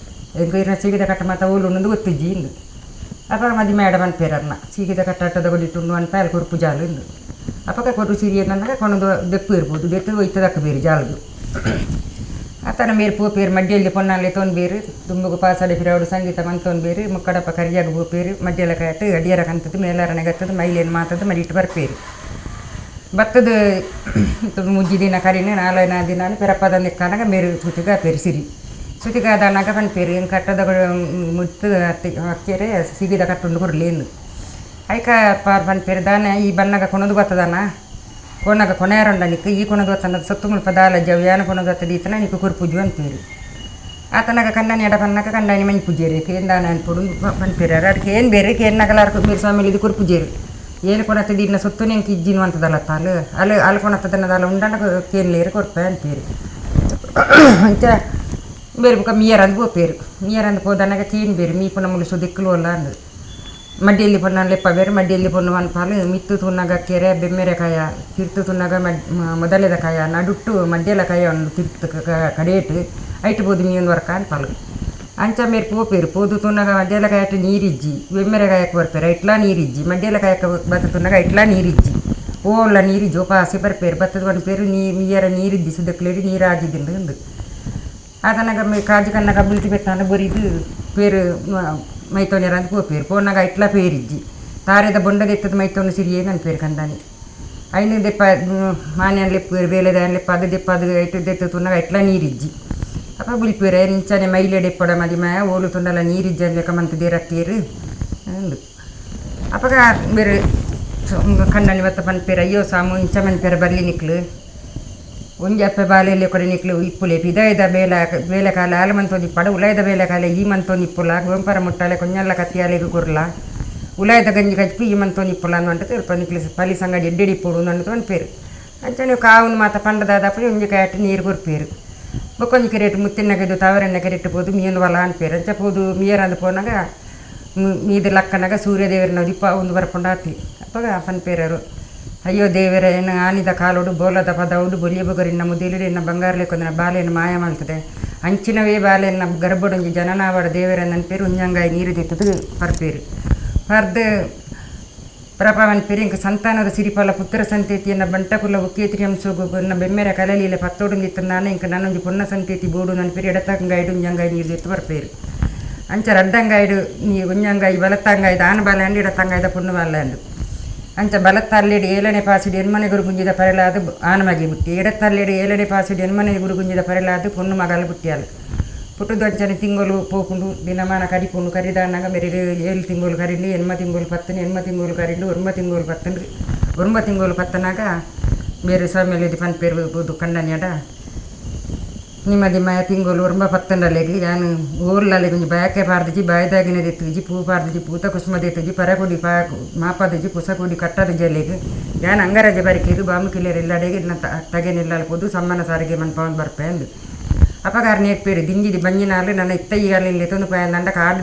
[SPEAKER 2] ಎಂಕ ಸೀಗಿದ ಕಟ್ಟ ಮತ್ತು ಊಲು ಉಣ್ಣದು ಗೊತ್ತಿಜ್ಜಿ ಇಂದು ಅಪ್ಪ ಮದಿ ಮೇಡ ಪನ್ಪೇರನ್ನ ಸೀಗಿದ ಕಟ್ಟ ಅಟ್ಟದ ಕೊಡಿಟ್ಟು ಅನ್ಪ ಅಲ್ಲಿ ಕೊರ್ಪು ಜಾಲು ಇಂದು ಅಪ್ಪಗ ಕೊಟ್ಟು ಸಿರಿ ನನಗ ಕೊಣದು ದೆಪ್ಪು ಇರ್ಬೋದು ದೆತ್ತು ಒಯ್ತದಕ್ಕ ಬೇರೆ ಜಾಲದು ಆತನ ಮೇರು ಪೋಪೇರು ಮಡ್ಡಿಯಲ್ಲಿ ಪೊನ್ನಲ್ಲಿ ತೊಂದ್ಬೇರು ತುಂಬಗು ಪಾಸಡೆ ಫಿರವಡು ಸಂಗೀತ ಮಂತೊಂದ್ಬೇರು ಮುಕ್ಕಡಪ್ಪ ಕರಿಯಾಗ ಪೋಪೇರು ಮಡ್ಡಿಯಲ ಕಾಯಟ್ಟು ಅಡಿಯರ ಕಂತದ್ದು ಮೇಲಾರನೆ ಗತ್ತದು ಮೈಲೇನು ಮಾತದ್ದು ಮರಿಟ್ಟು ಬರ್ಪೇರು ಭತ್ತದ ಮುಜ್ಜಿ ದಿನ ಕರಿನೆ ನಾಲ್ಕೈದು ದಿನ ಪೆರಪ್ಪದಂದು ಕನಗ ಮೇರು ಸುತಿಗ ಪೇರು ಸಿರಿ ಸುತಿಗಾದನಾಗ ಪನ್ಪೇರು ಏನು ಕಟ್ಟದ ಮುತ್ತು ಅಕ್ಕೆರೆ ಸಿಗಿದ ಕಟ್ಟುಂಡು ಕೊರಲೇನು ಐಕ ಪನ್ಪೇರು ದಾನೆ ಈ ಬಣ್ಣಗ ಕೊಣದು ಬತ್ತದನ ಕೊನಗ ಕೊನೆಯರಂಡ ನಿಕ್ಕು ಈ ಕೊನದು ಬತ್ತದ ಸತ್ತು ಮುಲ್ಪ ದಾಲ ಜವ್ಯಾನ ಕೊನದು ಬತ್ತದ ಈತನ ನಿಕ್ಕು ಕೊರ್ಪುಜು ಅಂಪೇರು ಆತನಾಗ ಕಣ್ಣಾನಿ ಎಡ ಪನ್ನಕ ಕಂಡಾನಿ ಮಂಜಿ ಪೂಜೇರಿ ಕೇಂದಾನ ಅನ್ಪೊಡು ಪನ್ಪೇರು ಅದಕ್ಕೆ ಏನು ಬೇರೆ ಕೇನ್ನಾಗಲಾರ ಬೇರೆ ಸ್ವಾಮಿಲಿ ಇದು ಕೊರ್ಪುಜೇರು ಏನು ಕೊನತ್ತದ ಇನ್ನ ಸೊತ್ತು ನೆಂಕಿ ಇಜ್ಜಿನು ಅಂತದಲ್ಲ ತಾಲು ಅಲ್ಲಿ ಕೊನತ್ತದನ್ನದಲ್ಲ ಉಂಡಾನ ಕೇನ್ಲೇರು ಕೊರ್ಪೆ ಅಂಪೇರು ಅಂಚ ಬೇರೆ ಬುಕ್ಕ ಮೀಯರಂದು ಪೋಪೇರು ಮೀಯರಂದು ಹೋದನಾಗ ಚೀನ್ ಬೇರು ಮೀ ಪುನ ಮುಳುಸು ದಿಕ್ಕಲು ಅಲ್ಲ ಅಂದು ಮಡ್ಡಿಯಲ್ಲಿ ಪೊನ್ನ ಲೆಪ್ಪ ಬೇರೆ ಮಡ್ಡಿಯಲ್ಲಿ ಪೊನ್ನು ಒಂದು ಪಾಲು ಮಿತ್ತು ತುನ್ನಾಗ ಕೆರೆ ಬೆಮ್ಮೆರೆಕಾಯ ತಿರ್ತು ತುನ್ನಾಗ ಮೊದಲೇದ ಕಾಯ ನಡುಟ್ಟು ಮಡ್ಡೆಲ ಕಾಯ ಒಂದು ತಿರ್ತು ಕಡೆಯಟ್ಟು ಐಟ್ಬೋದು ಮೀನು ವರ್ಕ ಅನ್ಪಾಲು ಅಂಚ ಮೇರೆ ಪೋಪೇರು ಪೋದು ತುನ್ನಾಗ ಮಡ್ಡೆಲ ಕಾಯಟ್ಟು ನೀರಿಜ್ಜಿ ಬೆಮ್ಮೆರೆಕಾಯಕ್ಕೆ ಬರ್ಪೇರು ಐಟ್ಲಾ ನೀರಿಜ್ಜಿ ಮಡ್ಡೆಲ ಕಾಯಕ್ಕೆ ಬತ್ತ ತುನ್ನಾಗ ಐಟ್ಲಾ ನೀರಿಜ್ಜಿ ಓಲ್ಲ ನೀರಿಜ್ಜಿ ಪಾಸಿ ಬರ್ಪೇರು ಬತ್ತದ ಒಂದು ಪೇರು ಮೀಯರ ನೀರಿದ್ದಿ ಸುದ್ದಕ್ಲೇಡಿ ನೀರು ಆಗಿದ್ದಿಂದ ಒಂದು ಅದನ್ನಾಗ ಕಾಜು ಕನ್ನಾಗ ಬುಲ್ತಿ ಬೆಟ್ಟಾನ ಬರೀದು ಪೇರು ಮೈತೋನ್ಯರ ಅಂತ ಪೋಪೇರು ಪೋನಾಗ ಐಟ್ಲಾ ಪೇರಿಜ್ಜಿ ತಾರೆದ ಬೊಂಡದ ಎತ್ತದ ಮೈತೋನು ಸಿರಿಯೇ ಅನ್ಪೇರು ಕಂದಾನಿ ಐನು ದೆಪ್ಪ ಮಾನ್ಯನ್ ಲೆಪ್ಪೇರು ಬೇಲೆದ ಲೆಪ್ಪ ಅದು ದೆಪ್ಪ ಅದು ಐಟು ದೆತ್ತು ತುನ್ನಾಗ ಐಟ್ಲಾ ನೀರಿಜ್ಜಿ ಅಪ್ಪ ಬುಲ್ಪೇರು ಇಂಚಾನೆ ಮೈಲೆಡೆ ಎಪ್ಪಡ ಮದಿಮಯ ಓಲು ತುಂಡಲ ನೀರಿಜ್ಜಿ ಅನ್ಬೇಕ ಮಂತದೇ ರಕ್ಕೇರು ಅಂದು ಅಪ್ಪಗ ಬೇರೆ ಕಣ್ಣಲ್ಲಿ ಮತ್ತ ಪನ್ಪೇರು ಅಯ್ಯೋ ಸಾಮು ಇಂಚ ಮನ್ಪೇರು ಬರಲಿ ನಿಕ್ಲು ಒಂಜಿ ಅಪ್ಪೆ ಬಾಲೆಯಲ್ಲಿ ಕೊಡೆ ನಿಕ್ಲು ಇಪ್ಪುಲೆ ಪಿದಾಯದ ಬೇಲೆಕಾಲ ಆಲ ಮಂತೊಂದು ಇಪ್ಪಡ ಉಲಾಯದ ಬೇಲೆಕಾಲ ಈ ಮಂತೊಂದು ಇಪ್ಪುಲ ಗೋಂಪರ ಮುಟ್ಟಾಲೆ ಕೊಂಜಲ್ಲ ಕತ್ತಿಯಾಲೆಗೂ ಕೊರ್ಲ ಉಲಾಯದ ಗಂಜಿ ಕಜ್ಪು ಈ ಮಂತೊಂದು ಇಪ್ಪುಲ ಅನ್ನುವಂಟು ಸ್ವಲ್ಪ ನಿಕ್ಲಿ ಪಲಿ ಸಂಗಡಿ ಎಡ್ಡೆಡಿ ಇಪ್ಪುಡು ಅನ್ನೋದು ಅನ್ಪೇರು ಅಂಚ ನೀವು ಕಾವುನು ಮಾತ ಪಂಡದಾದಪ್ಪು ಒಂಜಿ ಕಾಯಟ್ಟು ನೀರು ಕೊರ್ಪೇರು ಬೊಕ್ಕೊಂಜಿ ಕೆರೆಟ್ಟು ಮುತ್ತಿನಗದು ತಾವರೆಣ್ಣ ಕೆರೆಟ್ಟು ಪೋದು ಮೀನು ಹೊಲ ಅನ್ಪೇರು ಅಂಚ ಪೋದು ಮೀಯರಂದು ಪೋನಾಗ ಮೀದು ಲಕ್ಕನಾಗ ಸೂರ್ಯ ದೇವರನ್ನ ದಿಪ್ಪ ಒಂದು ಬರ್ಕೊಂಡು ಆತಿ ಅಪ್ಪಗ ಪನ್ಪೇರರು ಅಯ್ಯೋ ದೇವರ ಏನು ಆನಿದ ಕಾಲೋಡು ಬೋಲದ ಪದೌಡು ಬೊಲಿಯ ಬೊಗರಿನ ಮುದಿಲಿಡು ಇನ್ನು ಬಂಗಾರಲೆಕ್ಕೊಂದಿನ ಬಾಲೆಯನ್ನು ಮಾಯ ಮಾಡ್ತದೆ ಅಂಚಿನವೇ ಬಾಲೆಯನ್ನು ಗರ್ಭಡೊಂಜಿ ಜನನಾವಡ ದೇವರ ನನ್ಪೇರು ಉಂಜಂಗಾಯಿ ನೀರು ದಿತ್ತದು ಪರ್ಪೇರು ಪರ್ದು ಪ್ರಭಾವನ್ ಪೆರಿಂಕ್ ಸಂತಾನದ ಸಿರಿಪಾಲ ಪುತ್ರ ಸಂತತಿಯನ್ನ ಬಂಟಕುಲ ಉಕ್ಕೇತ್ರಿಯಂ ಸೋಗುನ್ನ ಬೆಮ್ಮೆರ ಕಲಲಿಲೆ ಪತ್ತೋಡುಂದಿತ್ತು ನಾನು ಇಂಕ ನನ್ನೊಂದು ಪೊನ್ನ ಸಂತತಿ ಬೋಡು ನನ್ನ ಪೆರಿ ಎಡತಂಗಾಯ್ಡು ಉಂಜಂಗಾಯಿ ನೀರು ಎತ್ತು ಬರ್ಪೇರು ಅಂಚರ ಅಡ್ಡಂಗಾಯ್ಡು ನೀ ಉಂಜಂಗಾಯಿ ಬಲತ್ತಂಗಾಯ್ದು ಆನ ಬಾಲ ಅಂಡು ಇಡತಂಗಾಯ್ದ ಪುಣ್ಣ ಬಾಲ ಅಂಡು ಅಂಚ ಬಲತ್ತಲ್ಲೆಡು ಏಳನೇ ಪಾಸಿಡಿ ಎನ್ಮನೆ ಗುರು ಗುಂಜಿದ ಪರಲಾದು ಆನಮಗಿ ಬುಟ್ಟಿ ಎಡತ್ತಲ್ಲೆಡು ಏಳನೇ ಪಾಸಿಡಿ ಎನ್ಮನೆ ಗುರು ಗುಂಜಿದ ಪರಲಾದು ಪೊಣ್ಣು ಮಗಲ ಬುಟ್ಟಿಯಾಲು ಪುಟ್ಟದು ಅಂಚನೆ ತಿಂಗಳು ಪೋಪುಂಡು ದಿನಮಾನ ಕರಿಪುಂಡು ಕರಿದಾನಾಗ ಮೇರೆ 7 ತಿಂಗಳು ಕರಿಂಡು ಎನ್ಮ ತಿಂಗಳು ಪತ್ತನೆ ಎನ್ಮ ತಿಂಗಳು ಕರಿಂಡು ಒರ್ಮ ತಿಂಗಳು ಪತ್ತನ್ರಿ ಒರ್ಮ ತಿಂಗಳು ಪತ್ತನಾಗ ಬೇರೆ ಸ್ವಾಮಿಯಲ್ಲಿ ಪನ್ ಪೇರು ಬೋದು ಕಣ್ಣನ್ಯಡ ನಿಮ್ಮದಿ ಮಯ ತಿಂಗಳು ಒರ್ಮ ಪತ್ತಂಡಲೆಗಿ ನಾನು ಊರ್ಲಲ್ಲಿ ಕೊಂಚ ಬಯಕೆ ಪಾರ್ದಿಜಿ ಬಾಯ್ದಾಗಿನ ಎತ್ತುಜಿ ಪೂ ಪಾರ್ದಿಜಿ ಪೂತ ಕುಸುಮದ ಎತ್ತುಜಿ ಪರಕೊಡಿ ಮಾಪದಿಜಿ ಕುಸಕೊಡಿ ಕಟ್ಟದ ಜಲ್ಲಿಗೆ ಯಾನು ಅಂಗರಾಜ ಬರಿಕೆದು ಬಾಮುಕಿಲೇರು ಎಲ್ಲಡೆಗೆ ತಗೆ ನಿಲ್ಲಲ್ಪೋದು ಸಮ್ಮನ ಸಾರಿಗೆ ಮನ್ಪವನ್ ಬರ್ಪೆ ಅಂದು ಅಪಗಾರ ನೇರ್ಪೇರು ದಿಂಜಿದಿ ಬಂಜಿನಾಲು ನನ್ನ ಇತ್ತಯ್ಯಾಲಿಲ್ಲ ತೊಂದು ನಂಡ ಕಾಡು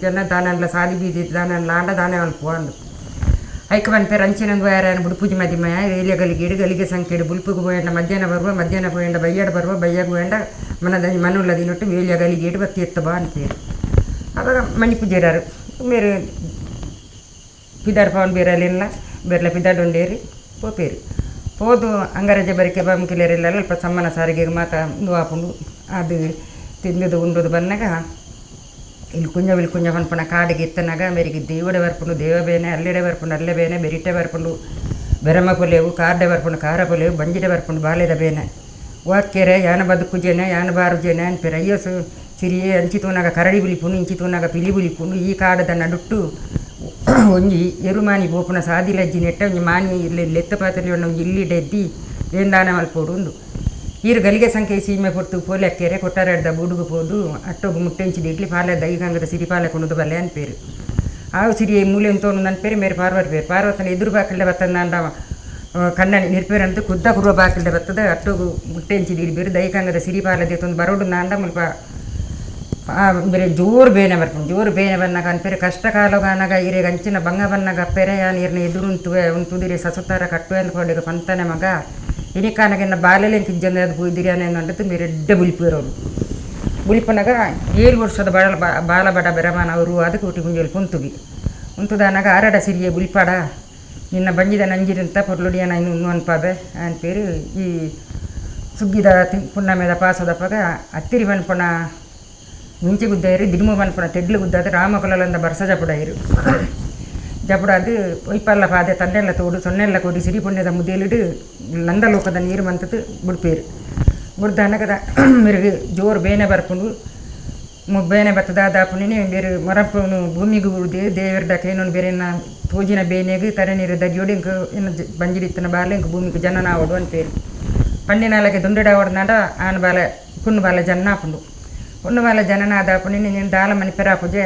[SPEAKER 2] ಜನ ದಾನಲ್ಲ ಸಾದಿ ಬೀದಿ ದಾನಲ್ಲ ಆಂಡ ದಾನ ಅಲ್ಪು ಅಂದು ಐಕ ಬಂದ್ಪೇರು ಅಂಚಿನೊಂದು ವಾರ ಬುಡುಪೂಜಿ ಮದಿಮಯ ಏಲಿಯ ಗಲಿಗೇಡು ಗಲಿಗೆ ಸಂಖ್ಯೆಡು ಬುಲ್ಪುಗು పోయంಡ ಮಧ್ಯಾಹ್ನ పోయంಡ ಬಯ್ಯಾಡ ಬರುವ ಬಯ್ಯಾಗ పోయంಡ మనది మనుల్లదినట్టు వేలియ గలిగేడు బత్తి ఎత్తబా అని పేరు అವಾಗ మణి పూజారు మీరు పిదారు పవన్ బీరాలిల్ల బెర్ల పిదాడు ఉండేరి పోపేరు పోదు ಅಂಗರಜ ಬರಿಕೆ ಬಾಮುಕಿಲೇರೆಲ್ಲ ಅಲ್ಪ ಸಮ್ಮನ ಸಾರಿಗೆ ಮಾತ ನುವಾಪುಂಡು ಅದು ತಿಂದದು ಉಂಡದು ಬನ್ನಾಗ ಇಲ್ಲಿ ಕುಂಜ ಪನ್ಪುಣ ಕಾಡಿಗೆ ಎತ್ತನಾಗ ಮೇರಿಗೆ ದೇವಡೆ ಬರ್ಪುಂಡು ದೇವ ಬೇನೆ ಅಲ್ಲೆಡೆ ಬರ್ಪುಂಡು ಅಲ್ಲೇ ಬೇನೆ ಬೆರಿಟೆ ಬರ್ಪುಂಡು ಬೆರಮ ಪೊಲೆವು ಕಾರ್ಡೆ ಬರ್ಪುಂಡು ಕಾರ ಪೊಲೆವು ಬಂಜಿಡೆ ಬರ್ಪುಂಡು ಬಾಲೆದ ಬೇನೆ ವಾಕ್ಯರೆ ಯಾನ ಬದುಕು ಜನ ಯಾನ ಬಾರು ಜನ ಅನ್ಪೇರು ಅಯ್ಯೋಸು ಸಿರಿಯೇ ಅಂಚಿತೂನಾಗ ಕರಡಿ ಬಿಲಿಪುಂಡು ಇಂಚಿತೂನಾಗ ಪಿಲಿ ಬಿಲಿಪುಂಡು ಈ ಕಾಡದ ನಡುಟ್ಟು ಒಂಜಿ ಎರುಮಾನಿ ಬೋಪುನ ಸಾದಿಲಜ್ಜಿ ನೆಟ್ಟ ಒಂಜಿ ಮಾನಿ ಇಲ್ಲಿ ಲೆತ್ತ ಪಾತ್ರೆ ಒಂಜಿ ಇಲ್ಲಿಡೆದ್ದಿ ಏಂದಾನ ಮಲ್ಪೋಡು ಉಂಡು ಈರು ಗಲಿಗೆ ಸಂಖ್ಯೆ ಸೀಮೆ ಕೊಟ್ಟು ಪೋಲೆ ಅಕ್ಕೆರೆ ಕೊಟ್ಟಾರಾಡ್ದ ಬುಡುಗು ಪೋದು ಅಟ್ಟೋಗು ಮುಟ್ಟೆಂಚಿದ ಇಡ್ಲಿ ಪಾಲೆ ದೈಗಂಗದ ಸಿರಿ ಪಾಲೆ ಕೊಣದು ಬಲ್ಲೆ ಅನ್ಪೇರು ಆವು ಸಿರಿಯ ಮೂಲೆ ಅಂತೋನು ನನ್ಪೇರು ಮೇರೆ ಪಾರ್ವತನ ಎದುರು ಬಾಕಲ್ಡೆ ಬತ್ತದ ನಾಂಡ ಕಣ್ಣನಿ ನಿರ್ಪೇರಂತ ಕುದ್ದ ಕುರುವ ಬಾಕಲ್ಡೆ ಬತ್ತದ ಅಟ್ಟೋಗು ಮುಟ್ಟೆಂಚಿದ ಇಡ್ಬೇರು ದೈಗಂಗದ ಸಿರಿ ಪಾಲೆ ದೇತೊಂದು ಬರೋಡು ನಾಂಡ ಮುಲ್ಪ ಬೇರೆ ಜೋರು ಬೇನೆ ಬರ್ಕೊಂಡು ಜೋರು ಬೇನೆ ಬನ್ನಾಗ ಅನ್ಪೇರೆ ಕಷ್ಟ ಕಾಲಗಾನಾಗ ಇರೇಗ ಅಂಚಿನ ಬಂಗ ಬನ್ನಾಗ ಪೆರೆ ಯಾ ನೀರಿನ ಎದುರು ಉಂತುದಿರಿ ಸಸುತ್ತಾರ ಕಟ್ಟುವೆ ಅಂದ್ಕೊಂಡೀಗ ಪಂತನೆ ಮಗ ಇನಿಕಾನಗಿನ್ನ ಬಾಲೆಲೆ ಕಿಜ್ಜಂದ ಅದು ಬೂದಿರಿಯಾನೆ ಅನ್ನೋದು మీరు ಎಡ್ಡ ಬುಲಿಪೇರೋರು ಬುಲಿಪನಾಗ 7 ವರ್ಷದ ಬಾಲ ಬಡ ಬೆರಮಾನ ಅವರು ಅದಕ್ಕೆ ಹುಟ್ಟಿ ಮುಂಜಾನೆ ಕುಂತುಗಿ ಉಂತುದಾನಾಗ ಆರಡ ಸಿರಿಯೇ ಬುಲಿಪಾಡ ನಿನ್ನ ಬಂಜಿದ ನಂಜಿರಂತ ಪೊರ್ಲುಡಿಯನ ಇನ್ನು ಅನ್ಪಾದೆ ಅನ್ಪೇರು ಈ ಸುಗ್ಗಿದ ಪುಣ್ಣಮೆದ ಪಾಸದಪ್ಪಾಗ ಹತ್ತಿರಿ ಬನ್ಪುಣ ಮುಂಚೆ ಗುದ್ದಾಯಿರು ದಿಡ್ಮು ಬನ್ಪುಣ ತೆಡ್ಲು ಗುದ್ದಾದ ರಾಮಕೊಲಂದ ಬರ್ಸ ಜಪುಡಾಯಿರು ಜಪುಡಾದು ಒಯ್ಪಲ್ಲ ಪಾದೆ ತನ್ನೆಲ್ಲ ತೋಡು ಸೊನ್ನೆಲ್ಲ ಕೊಡಿ ಸಿರಿ ಪುಣ್ಯದ ಮುದ್ದೇಲಿಡು ನಂದಲೋಕದ ನೀರು ಮಂತದ್ದು ಬುಡ್ಪೇರು ಬುಡ್ದಾನಗದ ಮೆರುಗು ಜೋರು ಬೇನೆ ಬರ್ಪುಂಡು ಬೇನೆ ಬತ್ತದ ದಾಪುಣಿನೇ ಬೇರೆ ಮರಪ್ಪನು ಭೂಮಿಗೂ ದೇವರದಕ್ಕೆ ಇನ್ನೊಂದು ಬೇರೆ ತೋಜಿನ ಬೇನೆಗೆ ತರೆ ನೀರು ದಗ್ಯೋಡು ಇಂಕ ಇನ್ನು ಬಂಜಿಡಿತ್ತನ ಬಾಲೆ ಇಂಕ ಭೂಮಿಗೆ ಜನ ಆವಡು ಅನ್ಪೇರು ಪಂಡಿನಾಲಕ್ಕೆ ದುಂಡಡ ಹೊಡೆದಾಂಡ ಆನ ಬಾಲ ಪುಣ್ಣು ಬಾಲ ಜನ ಆಪುಂಡು ಪುಣ್ಣು ಬಾಲ ಜನನ ಆದಾಪುಣಿನೇ ನೀನು ದಾಲ ಮನೆ ಪೆರಾಪುಜೆ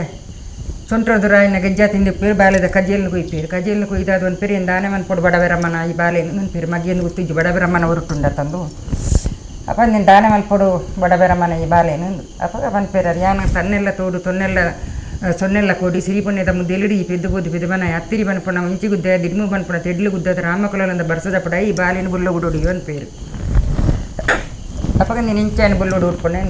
[SPEAKER 2] ಸೊಂಟ್ರದುರ ಇನ್ನ ಗೆಜ್ಜ ತಿಂದು ಪೇರು ಬಾಲೆದ ಕಜ್ಜೆಲ್ನು ಕೊಯ್ಪೇರು ಕಜ್ಜೆಲ್ನು ಕೊಯ್ದಾದ ಒಂದು ಪೇರು ಇಂದಾನೆ ಮನ್ ಕೊಡು ಬಡವೆರಮ್ಮನ ಈ ಬಾಲೆನು ನನ್ನ ಪೇರು ಮಗಿಯನ್ನು ಗೊತ್ತಿದ್ದು ಬಡವೆರಮ್ಮನ ಹೊರಟುಂಡ ತಂದು ಅಪ್ಪ ನೀನು ದಾನೆ ಮಲ್ಪೊಡು ಬಡವೆರಮ್ಮನ ಈ ಬಾಲೆನು ಅಪ್ಪ ಒಂದು ಪೇರು ಯಾನ ತನ್ನೆಲ್ಲ ತೋಡು ತೊನ್ನೆಲ್ಲ ಸೊನ್ನೆಲ್ಲ ಕೊಡಿ ಸಿರಿ ಪುಣ್ಯದ ಮುದ್ದೆಲಿಡಿ ಈ ಪೆದ್ದು ಬೋದು ಪೆದ್ದು ಹತ್ತಿರಿ ಬನ್ಪುಣ ಮುಂಚಿ ಗುದ್ದ ದಿಡ್ಮು ಬನ್ಪುಣ ತೆಡ್ಲು ಗುದ್ದದ ರಾಮಕೊಲಂದ ಬರ್ಸದ ಪಡ ಈ ಬಾಲೆನ ಬುಲ್ಲ ಗುಡೋಡಿ ಒಂದು ಪೇರು ಅಪ್ಪ ನೀನು ಇಂಚಾನ ಬುಲ್ಲೋಡು ಉಟ್ಕೊಂಡೆ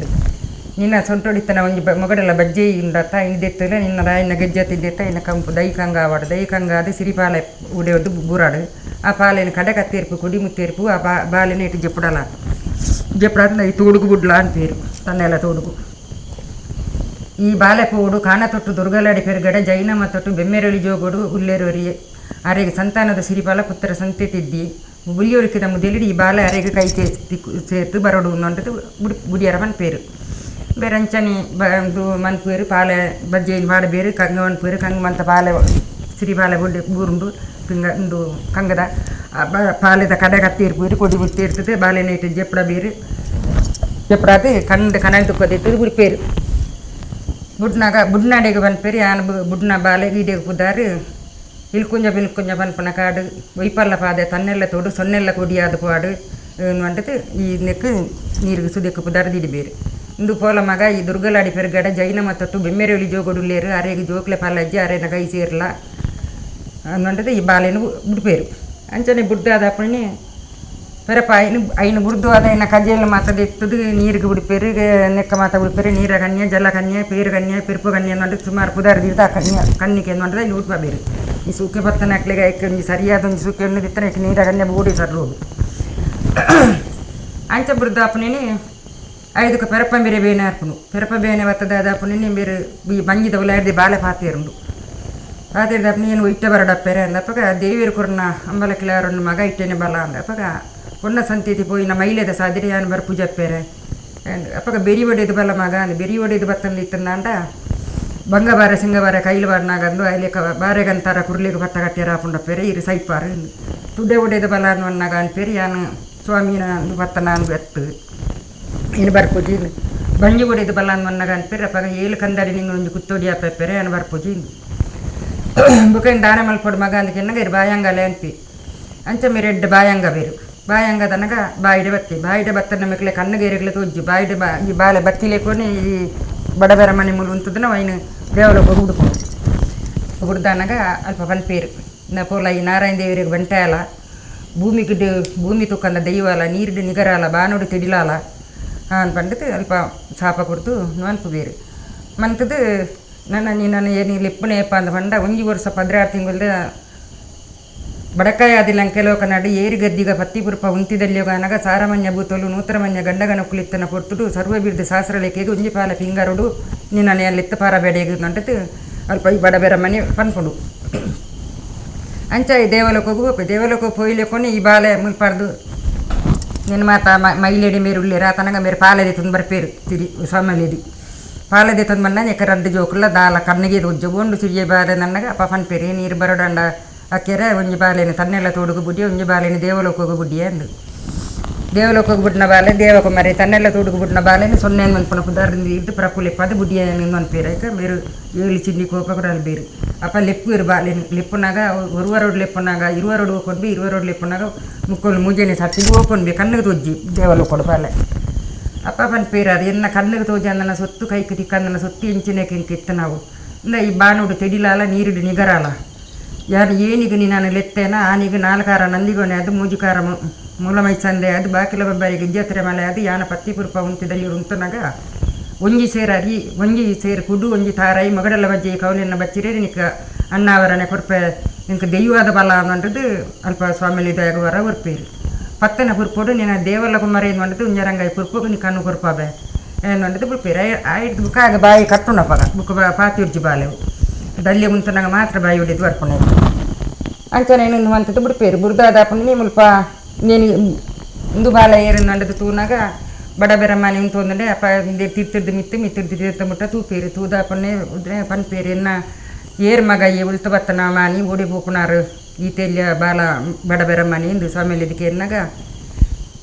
[SPEAKER 2] ನಿನ್ನ ಸೊಂಟೊಡಿತನ ಒಂಜಿ ಮೊಗಡೆಲ್ಲ ಬಜ್ಜೆ ಉಂಡತ್ತ ಇನ್ನೆತ್ತಲೆ ನಿನ್ನ ರಾಯಿನ ಗೆಜ್ಜೆ ತಿದ್ದೆತ್ತ ಇನ್ನು ಕಂಪು ದೈಕಂಗ ಆವಾಡು ದೈಕಂಗ ಅದು ಸಿರಿಪಾಲೆ ಉಡೆಯದು ಬೂರಾಡು ಆ ಪಾಲೆನ ಕಡೆ ಕತ್ತೇರ್ಪು ಕುಡಿ ಮುತ್ತೇರ್ಪು ಆ ಬಾಲೆನ ಇಟ್ಟು ಜಪ್ಪುಡಲ್ಲ ಜಪ್ಪಡ ಈ ತೋಡುಗು ಬುಡ್ಲ ಅಂತೀರು ತನ್ನೆಲ್ಲ ತೋಡುಗು ಈ ಬಾಲೆ ಪೋಡು ಕಾಣ ತೊಟ್ಟು ದುರ್ಗಲಾಡಿ ಪೆರುಗಡೆ ಜೈನಮ್ಮ ತೊಟ್ಟು ಬೆಮ್ಮೆರಳಿ ಜೋಗೋಡು ಉಲ್ಲೇರೋರಿಯೇ ಅರೆಗೆ ಸಂತಾನದ ಸಿರಿಪಾಲ ಪುತ್ರ ಸಂತೆ ತಿದ್ದಿ ಬುಲಿಯೋರಿಕಿದ ಮುದ್ದೆಲಿಡಿ ಈ ಬಾಲೆ ಅರೆಗೆ ಕೈ ಸೇರ್ತು ಬರೋಡು ಅನ್ನೋಂಥದ್ದು ಬುಡಿಯರ ಮನ್ಪೇರು ಬೇರೆ ಅಂಚನಿ ಇದು ಮನ್ಪೇರು ಪಾಲೆ ಬಜ್ಜೆಯಲ್ಲಿ ಬಾಡ ಬೇರೆ ಕಂಗ ಮನ್ಪೇರು ಕಂಗ ಮಂತ ಪಾಲೆ ಸಿರಿ ಪಾಲೆ ಬುಡ್ಡೆ ಬೂರುಂಡು ಪಿಂಗ ಒಂದು ಕಂಗದ ಪಾಲೆದ ಕಡೆ ಕತ್ತಿರ್ಪೂರು ಕೊಡಿ ಬುತ್ತಿ ಇರ್ತದೆ ಬಾಲೆನ ಇಟ್ಟು ಜಪ್ಪಡ ಬೇರೆ ಜಪ್ಪಡಾದು ಕಂಡು ಕನಲ್ ತುಕ್ಕದಿತ್ತು ಬುಡ್ಪೇರು ಬುಡ್ನಾಡೆಗೆ ಬನ್ಪೇರು ಯಾನು ಬುಡ್ನ ಬಾಲೆ ಗೀಡೆಗೆ ಕುದಾರು ಇಲ್ಕುಂಜ ಬನ್ಪನ ಕಾಡು ಒಯ್ಪಲ್ಲ ಪಾದೆ ತನ್ನೆಲ್ಲ ತೋಡು ಸೊನ್ನೆಲ್ಲ ಕೊಡಿಯಾದ ಪಾಡು ಅಂಟದು ಈ ನೆಕ್ಕು ನೀರಿಗೆ ಸುದಕ್ಕೆ ಪುದಾರ್ದಿಡಿ ಬೇರೆ ಇಂದು ಪೋಲ ಮಗ ಈ ದುರ್ಗಲಾಡಿ ಪೆರುಗಡೆ ಜೈನಮ್ಮ ತೊಟ್ಟು ಬೆಮ್ಮೆರಳಿ ಜೋಗೊಡುಲ್ಲೇರು ಅರೆಗೆ ಜೋಕ್ಲೆ ಪಾಲಜ್ಜಿ ಅರೆನ ಕೈ ಸೇರ್ಲ ಅನ್ನೊಂಟದು ಈ ಬಾಲೆನು ಬುಡ್ಪೇರು ಅಂಚನೆ ಬುಡ್ದಾದಪ್ಪಣಿ ಪೆರಪ ಐನು ಬುಡ್ದು ಅದ ಇನ್ನು ಕಜ್ಜೆಲ್ಲ ಮಾತದ ಎತ್ತದು ನೀರಿಗೆ ಬುಡ್ಪೇರು ನೆಕ್ಕ ಮಾತ ಬುಡ್ಪೇರು ನೀರ ಕನ್ಯೆ ಜಲ ಕನ್ಯೆ ಪೇರು ಕನ್ಯೆ ಪಿರ್ಪು ಕನ್ಯೆ ಅನ್ನೋದು ಸುಮಾರು ಪುದಾರ್ದಿರ್ದು ಆ ಕನ್ಯೆ ಕಣ್ಣಿಗೆ ಅನ್ನೋದು ಇಲ್ಲಿ ಉಟ್ಬ ಬೇರೆ ಈ ಸುಕ್ಕೆ ಬತ್ತನ ಹಾಕ್ಲಿಗೆ ಒಂದು ಸರಿಯಾದ ಒಂದು ಸುಕ್ಕೆ ಎಣ್ಣದಿತ್ತನೆ ನೀರಾಗನ್ನೇ ಬೂಡಿ ಸರ್ರೋದು ಅಂಚ ಬುಡ್ದಾಪನೇನೆ ಐದಕ್ಕೆ ಪೆರಪ ಬೇರೆ ಬೇನೆ ಹಾರ್ಪುನು ಪೆರಪ ಬೇನೆ ಬತ್ತದ ಅದಾಪನೇನೆ ಬೇರೆ ಈ ಬಂಗಿದ ಉಲಾಡ್ದು ಬಾಳೆ ಪಾತಿರುಂಡು ಪಾತಿರ್ದಪ್ಪ ಏನು ಇಟ್ಟ ಬರಡಪ್ಪೆರೆ ಅಂದಪ್ಪಗ ದೇವಿಯರು ಕೊರ್ನ ಅಂಬಲ ಕಿಲಾರನ್ನು ಮಗ ಇಟ್ಟೇನೆ ಬಲ ಅಂದಪ್ಪಗ ಕೊನ್ನ ಸಂತೀತಿ ಪೋಯಿ ನಮ್ಮ ಮೈಲೇದ ಸಾದಿರಿ ಯಾನು ಬರ ಪೂಜಪ್ಪೇರೆ ಅಪ್ಪಗ ಬೆರಿ ಒಡೆದು ಬಲ ಮಗ ಅಂದು ಬೆರಿ ಒಡೆದು ಬತ್ತಂದು ಇತ್ತಂದ ಬಂಗಬಾರ ಸಿಂಗಬಾರ ಕೈಲು ಬಾರ್ನಾಗಂದು ಅಲ್ಲಿ ಬಾರೆಗಂತಾರ ಕುರ್ಲಿಗೆ ಬತ್ತ ಕಟ್ಟಿಯರ ಹಾಕೊಂಡಪ್ಪೇರೆ ಇರು ಸೈಪಾರು ತುಡ್ಡೆ ಒಡೆದು ಬಲ ಅನ್ನುವನ್ನಾಗ ಅನ್ಪೇರಿ ಯಾನು ಸ್ವಾಮಿನ ಬತ್ತನ ಅಂದು ಎತ್ತು ಇನ್ನು ಬರ್ಪೂಜಿ ಬಂಗಿ ಒಡೆದು ಬಲ ಅನ್ನುವನ್ನಾಗ ಅನ್ಪೇರಿ ಅಪ್ಪಗ ಏಳು ಕಂದಾಡಿ ನಿಂಗೆ ಒಂದು ಕುತ್ತೋಡಿ ಅಪ್ಪೇರೆ ಏನು ಬರ್ಪೂಜಿ ಬುಕ್ಕಂಗೆ ದಾನ ಮಲ್ಪೊಡು ಮಗ ಅಂದಕ್ಕೆ ಇರು ಬಾಯಂಗಲೆ ಅನ್ಪಿ ಅಂಚ మీరు ಬಾಯಂಗ ಬೇರು ಬಾಯಂಗ ತನಕ ಬಾಯಿಡೆ ಬತ್ತಿ ಬಾಯಿಡೆ ಬತ್ತನ ಮೆಕ್ಲೆ ಕಣ್ಣಗೇರಿಗ್ಲೆ ತೋಜ್ಜಿ ಬಾಯಿಡೆ ಈ ಬಾಳೆ ಬತ್ತಿಲೇకొని ಈ ಬಡಬರ ಮನೆ ಮುಲು ಉಂತದನ ವೈನ್ ದೇವಲೋಕ ಹುಡುಕೊಂಡು ಹುಡ್ದಾನಾಗ ಅಲ್ಪ ಪನ್ಪೇರು ಪೋಲ ಈ ನಾರಾಯಣ ದೇವರಿಗೆ ಬಂಟೆ ಅಲ್ಲ ಭೂಮಿ ತುಕ್ಕಂದ ದೈವಾಲ ನೀರಿಡು ನಿಗರಾಲ ಬಾನೋಡು ತಿಡಿಲಾಲ ಅನ್ಪಂಡದು ಅಲ್ಪ ಚಾಪ ಕೊಡ್ತು ಅನ್ಪು ಬೇರು ಮಂತದು ನಾನು ಏನು ಲಿಪ್ಪನೇಪ ಅಂದ ಪಂಡ ಒಂಜಿ ವರ್ಷ 16 ತಿಂಗಳದ ಬಡಕಾಯ ಆದಿಲ್ಲ ಕೆಲವು ಕನ್ನಡಿ ಏರಿ ಗದ್ದಿಗ ಪತ್ತಿ ಪುರುಪ ಉಂತಿದಲ್ಲಿ ಅನಗ ಸಾರಮನ್ಯ ಭೂತೋಲು ನೂತ್ರಮನ್ಯ ಗಂಡಗನ ಕುಳಿತನ ಕೊರ್ತುಡು ಸರ್ವ ಬಿರ್ದು ಶಾಸ್ತ್ರ ಲೇಖೆಗೆ ಒಂಜಿ ಪಾಲ ಪಿಂಗಾರುಡು ನೀನು ಲಿತ್ತ ಪಾರ ಬೇಡೆಗೆ ನಂಟದು ಅಲ್ಪ ಈ ಬಡಬೇರ ಮನೆ ಪನ್ಪುಡು ಅಂಚ ಈ ದೇವಲೋಕ ಪೋಯ್ಲೆಕೊಂಡು ಈ ಬಾಲೆ ಮುಲ್ಪಾರ್ದು ನಿನ್ನ ಮಾತ ಮೈಲೇಡಿ ಮೇರುಳ್ಳಿ ರಾತನಗ ಮೇರೆ ಪಾಲದೆ ತಂದು ಬರ್ಪೇರು ತಿರಿ ಸಾಮಲೇದಿ ಪಾಲದೆ ತಂದು ಬಂದ ಎಕ್ಕ ರಡ್ಡು ಜೋಕುಲ್ಲ ದಾಲ ಕಣ್ಣಿಗೆ ಉಜ್ಜಗೊಂಡು ಸಿರಿಯ ಬಾಲೆ ನನ್ನಗ ಅಪ್ಪ ಪನ್ಪೇರಿ ನೀರು ಬರೋಡಂಡ ಅಕ್ಕೆರೆ ಒಂಜಿ ಬಾಲೆನು ತನ್ನೆಲ್ಲ ತೋಡುಗು ಬುಡ್ಡಿ ಒಂಜಿ ಬಾಲೆನು ದೇವಲೋಕ ಬುಡ್ಡಿ ಅಂದು ದೇವಲೋಕ ಬುಡ್ನ ಬಾಲೆ ದೇವಕ ಮರೆ ತನ್ನೆಲ್ಲ ತೋಡುಗು ಬುಡ್ನ ಬಾಲೆನು ಸೊನ್ನೆ ಮನ್ಪುನ ಪುದಾರಿಂದ ಇಟ್ಟು ಪ್ರಪುಲೆ ಪದ ಬುಡ್ಡಿಯ ಮನ್ಪೇರಕ ಬೇರು ಏಳು ಚಿಂಡಿ ಕೋಪ ಕೂಡ ಅಲ್ಲಿ ಬೇರು ಅಪ್ಪ ಲೆಪ್ಪು ಇರು ಬಾಲೆನು ಲೆಪ್ಪುನಾಗ ಒರುವರೋಡು ಲೆಪ್ಪುನಾಗ ಇರುವರೋಡು ಹೋಗ್ಕೊಂಡು ಇರುವರೋಡು ಲೆಪ್ಪುನಾಗ ಮುಕ್ಕೋಲು ಮುಂಜಾನೆ ಸತ್ತಿಗೆ ಹೋಗ್ಕೊಂಡು ಕಣ್ಣಿಗೆ ತೋಜ್ಜಿ ದೇವಲೋಕ ಬಾಲೆ ಅಪ್ಪ ಪನ್ಪೇರು ಅದು ಎನ್ನ ಕಣ್ಣಿಗೆ ತೋಜಿ ಅಂದನ ಸೊತ್ತು ಕೈക്ക് ತಿಕ್ಕಂದನ ಸೊತ್ತು ಎಂಚಿನೇಕೆ ಇತ್ತು ನಾವು ಇಂದ ಈ ಬಾನೋಡು ತೆಡಿಲಾಲ ನೀರಿಡು ನಿಗರಾಲ ಯಾರು ಏನಿಗೆ ನಾನು ಲೆತ್ತೇನ ಆನಿಗೆ 4 ನಂದಿಗೋನೆ ಅದು ಮೂಜಿಕಾರ ಮೂಲಮೈ ಸಂದೆ ಅದು ಬಾಕಿಲ ಬಬ್ಬರಿಗೆ ಇಜ್ಜತ್ರೆ ಮಲೆ ಅದು ಯಾನ ಪತ್ತಿ ಪುರುಪ ಉಂತಿದಲ್ಲಿ ಉಂತನಾಗ ಒಂಜಿ ಸೇರು ಅರಿ ಒಂಜಿ ಸೇರು ಕುಡು ಒಂಜಿ ತಾರಾಯಿ ಮಗಡೆಲ್ಲ ಬಜ್ಜಿ ಕೌಲಿನ ಬಚ್ಚಿರೇ ನಿಕ್ಕ ಅಣ್ಣಾವರನೆ ಕೊರ್ಪೆ ನಿಂಕ ದೆಯ್ಯವಾದ ಬಲ ಅನ್ನೋದು ಅಲ್ಪ ಸ್ವಾಮಿಲಿ ಇದಾಗುವರ ಉರ್ಪೇರು ಪತ್ತನ ಪುರ್ಪೋಡು ನೀನು ದೇವಲ್ಲ ಕುಮಾರ ಏನು ಮಾಡಿದ್ದು ಉಂಜರಂಗಾಯಿ ಪುರ್ಪೋಗು ನೀ ಕಣ್ಣು ಕೊರ್ಪಾಬೆ ಏನು ಮಾಡಿದ್ದು ಬುಲ್ಪೇರು ಆಯ್ತು ಬುಕ್ಕ ಆಗ ಬಾಯಿ ಕಟ್ಟುನಪ್ಪಾಗ ಬುಕ್ಕ ಪಾತಿರ್ಜಿ ಬಾಲೆವು ದಲ್ಲಿ ಮುಂತನಾಗ ಮಾತ್ರ ಬಾಯಿ ಹೊಡಿದು ಬರ್ಕೊಂಡು ಅಂಚನೆ ಇನ್ನೊಂದು ಅಂತದ್ದು ಬಿಡ್ಪೇರು ಬುಡ್ದಾದಪ್ಪ ನೀ ಮುಲ್ಪ ನೀನು ಇಂದು ಬಾಲ ಏರು ನಂಡದು ತೂನಾಗ ಬಡಬೆರ ಮನೆ ಉಂಟು ಒಂದಂಡೆ ಅಪ್ಪ ತಿರ್ತಿರ್ದು ಮಿತ್ತಿರ್ದು ತೀರ್ತ ಮುಟ್ಟ ತೂಪೇರು ತೂದಾಪನ್ನೇ ಉದ್ರೆ ಪನ್ಪೇರು ಎನ್ನ ಏರ್ ಮಗ ಉಳ್ತ ಬತ್ತನ ಮಾನಿ ಓಡಿ ಹೋಕುನಾರು ಈತೆಲ್ಲ ಬಾಲ ಬಡಬೆರ ಮನೆ ಇಂದು ಸ್ವಾಮಿಲಿ ಇದಕ್ಕೆ ಎನ್ನಾಗ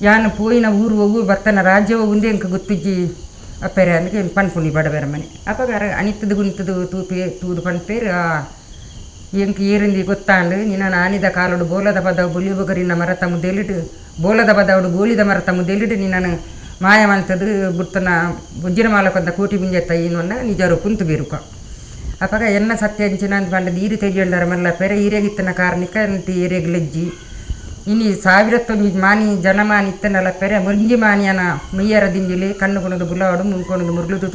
[SPEAKER 2] ಯಾನು ಪೋಯಿನ ಊರು ಬತ್ತನ ರಾಜ್ಯ ಒಂದೇ ಇಂಕ ಗೊತ್ತಿಜ್ಜಿ ಅಪ್ಪೇರೆ ಅಂದಕ್ಕೆ ಪನ್ಪುನಿ ಬಡಬೆರ ಮನೆ ಅಪ್ಪಗಾರ ಅನಿತದು ಗುಂತದು ತೂದು ಪನ್ಪೇರು ಎಂಕ ಏರಿಂದಿ ಗೊತ್ತಾಂಡು ನಿನ್ನ ಆನಿದ ಕಾಲೋಡು ಬೋಲದ ಬದವು ಬುಲಿಬಗರಿನ ಮರತ ಮುದ್ದೆಲಿಟ್ಟು ಬೋಲದ ಬದವಡು ಗೋಲಿದ ಮರತ ಮುದ್ದೆಲಿಟ್ಟು ನಿನ್ನನು ಮಾಯ ಮಂತದು ಬುತ್ತನ ಬುಜ್ಜಿನ ಮಾಲಕೊಂದ ಕೋಟಿ ಮುಂಜೆತ್ತ ಇನ್ನೊಂದ ನಿಜರು ಕುಂತು ಬೀರುಕ ಅಪ್ಪಗ ಎನ್ನ ಸತ್ಯ ಅಂಚಿನ ಅಂತ ಪಂಡದು ಈರು ತೆಗಿಯಂಡರ ಮಲ್ಲ ಪೆರೆ ಈರೆಗಿತ್ತನ ಕಾರಣಕ್ಕೆ ಅಂತಿ ಏರೆಗ್ಲೆಜ್ಜಿ ಇನ್ನು 1001 ಮಾನಿ ಜನಮಾನಿ ಇತ್ತನಲ್ಲ ಪೆರೆ ಮುಂಜಿ ಮಾನಿಯನ ಮೈಯರ ದಿಂಜಿಲಿ ಕಣ್ಣು ಕೊಣದು ಬುಲಾವಡು ಮುಂಕೊಣದು ಮುರ್ಲುದು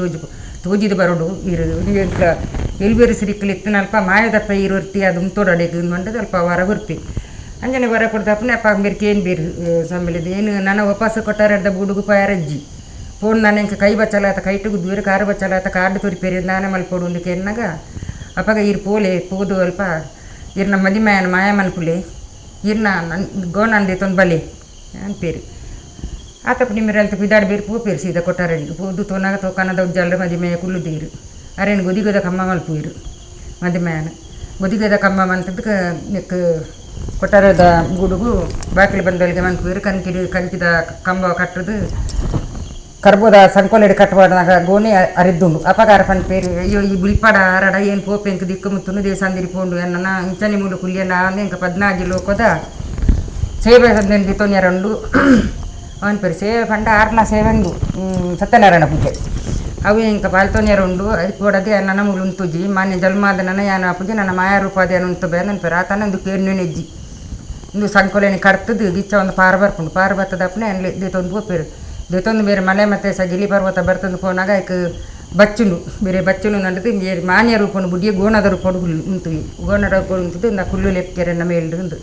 [SPEAKER 2] ತೋಜಿದು ಬರೋಡು ಇರು ಎಂಕ ಎಲ್ಬೇರು ಸಿರಿಕ್ಕಲಿ ಇತ್ತನಲ್ಪ ಮಾಯದಪ್ಪ ಇರುರ್ತಿ ಅದು ಉಂತೋಡಡೆಗೆ ಮಂಡದು ಅಲ್ಪ ಹೊರ ಬರ್ತಿ ಅಂಜನೆ ಹೊರ ಕೊಡ್ದಪ್ಪನೇ ಅಪ್ಪ ಬೇರ್ಕೆ ಏನು ಬೇರು ಸಂಬಳಿದು ಏನು ನನ್ನ ವಾಪಸ್ ಕೊಟ್ಟಾರಡ್ದ ಬುಡುಗು ಪಾಯರಜ್ಜಿ ಫೋನ್ ನಾನು ಇಂಕ ಕೈ ಬಚ್ಚಲಾತ ಕೈಟುಗು ದೂರ ಕಾರು ಬಚ್ಚಲಾತ ಕಾರ್ಡು ತೋರಿಪೇರಿ ನಾನೇ ಮಲ್ಪೋಡು ಒಂದಕ್ಕೆ ಎನ್ನಾಗ ಅಪ್ಪಗ ಇರು ಪೋಲೆ ಪೋದು ಅಲ್ಪ ಇರ್ನ ಮದಿಮಾಯನ ಮಾಯ ಮಲ್ಪುಲೆ ಇರ್ನ ಗೋನಂದಿ ತೊಂದು ಬಲೆ ಅನ್ಪೇರು ಆತಪ್ಪ ನಿಮ್ಮರ ಅಂತ ಬಿದಾಡಿ ಬೇರು ಪೋಪೇರು ಸೀದಾ ಕೊಟ್ಟಾರಡಿಗೆ ಪೋದು ತೋನಾಗ ತೋಕನದ ಉಜ್ಜಲ್ರ ಮದಿಮೆಯ ಕುಲ್ಲುದೀರು ಅರೇನು ಗೊದಿಗೋದ ಕಮ್ಮ ಮಲ್ಪುಯಿರು ಮದಿಮೆಯನ ಗೊದಿಗೋದ ಕಮ್ಮ ಮಂತದಕ್ಕೆ ನೆಕ್ ಕೊಟ್ಟಾರದ ಗುಡುಗು ಬಾಕಿಲು ಬಂದವಳಿಗೆ ಮನ್ಪುಯಿರು ಕಂಚಿದ ಕಂಬ ಕಟ್ಟದು ಕರ್ಬೋದ ಸಂಕೋಲೆಡಿ ಕಟ್ಟಬಾರ್ದಾಗ ಗೋಣಿ ಅರಿದ್ದುಂಡು ಅಪಗಾರ ಪನ್ಪೇರು ಅಯ್ಯೋ ಈ ಬುಲ್ಪಾಡ ಆರಡ ಏನು ಪೋಪೆ ಎಂಕ ದಿಕ್ಕು ಮುತ್ತುನು ದೇವಸ್ಥಾನದಿರಿ ಪೋಂಡು ಎನ್ನ ಇಂಚನಿ ಮೂಲು ಕುಲಿಯನ್ನ ಅಂದೆ ಇಂಕ 14 ಲೋಕದ ಸೇವೆ ಸಂದಿ ತೊನ್ಯರಂಡು ಅವನ್ಪೇರು ಸೇವೆ ಪಂಡ 6ನ ಸೇವೆಂದು ಸತ್ಯನಾರಾಯಣ ಪೂಜೆ ಅವು ಇಂಕ ಪಾಲ್ತೊನ್ಯರುಂಡು ಅದು ಕೊಡದೆ ನನ್ನ ಮೂಲು ಉಂತುಜಿ ಮಾನ್ಯ ಜನ್ಮಾದ ನನ್ನ ಯಾನ ಪೂಜೆ ನನ್ನ ಮಾಯಾ ರೂಪಾದೆ ಉಂಟು ಬೇ ನನ್ಪೇರು ಆತನೊಂದು ಕೇರ್ನೆಜ್ಜಿ ಇಂದು ಸಂಕೋಲೆನಿ ಕಟ್ತದು ಗಿಚ್ಚ ಒಂದು ಪಾರ ಬರ್ಕೊಂಡು ಪಾರ ಬರ್ತದಪ್ಪನೆ ಅಲ್ಲಿ ದೇತೊಂದು ಪೋಪೇರು ದೇತೊಂದು ಬೇರೆ ಮಳೆ ಮತ್ತೆ ಗಿಲಿ ಪರ್ವತ ಬರ್ತಂದು ಪೋನಾಗ ಐಕ್ ಬಚ್ಚಲು ಬೇರೆ ಬಚ್ಚಲು ನಡದು ಮಾನ್ಯರು ಪೊಂಡು ಬುಡಿಯ ಗೋಣದರು ಪೊಡುಗುಲು ಉಂಟು ಗೋಣದ ಪೊಡು ಉಂಟು ನಾ ಕುಲ್ಲು ಲೆಪ್ಕೆರನ್ನ ಮೇಲ್ಡು ಉಂದು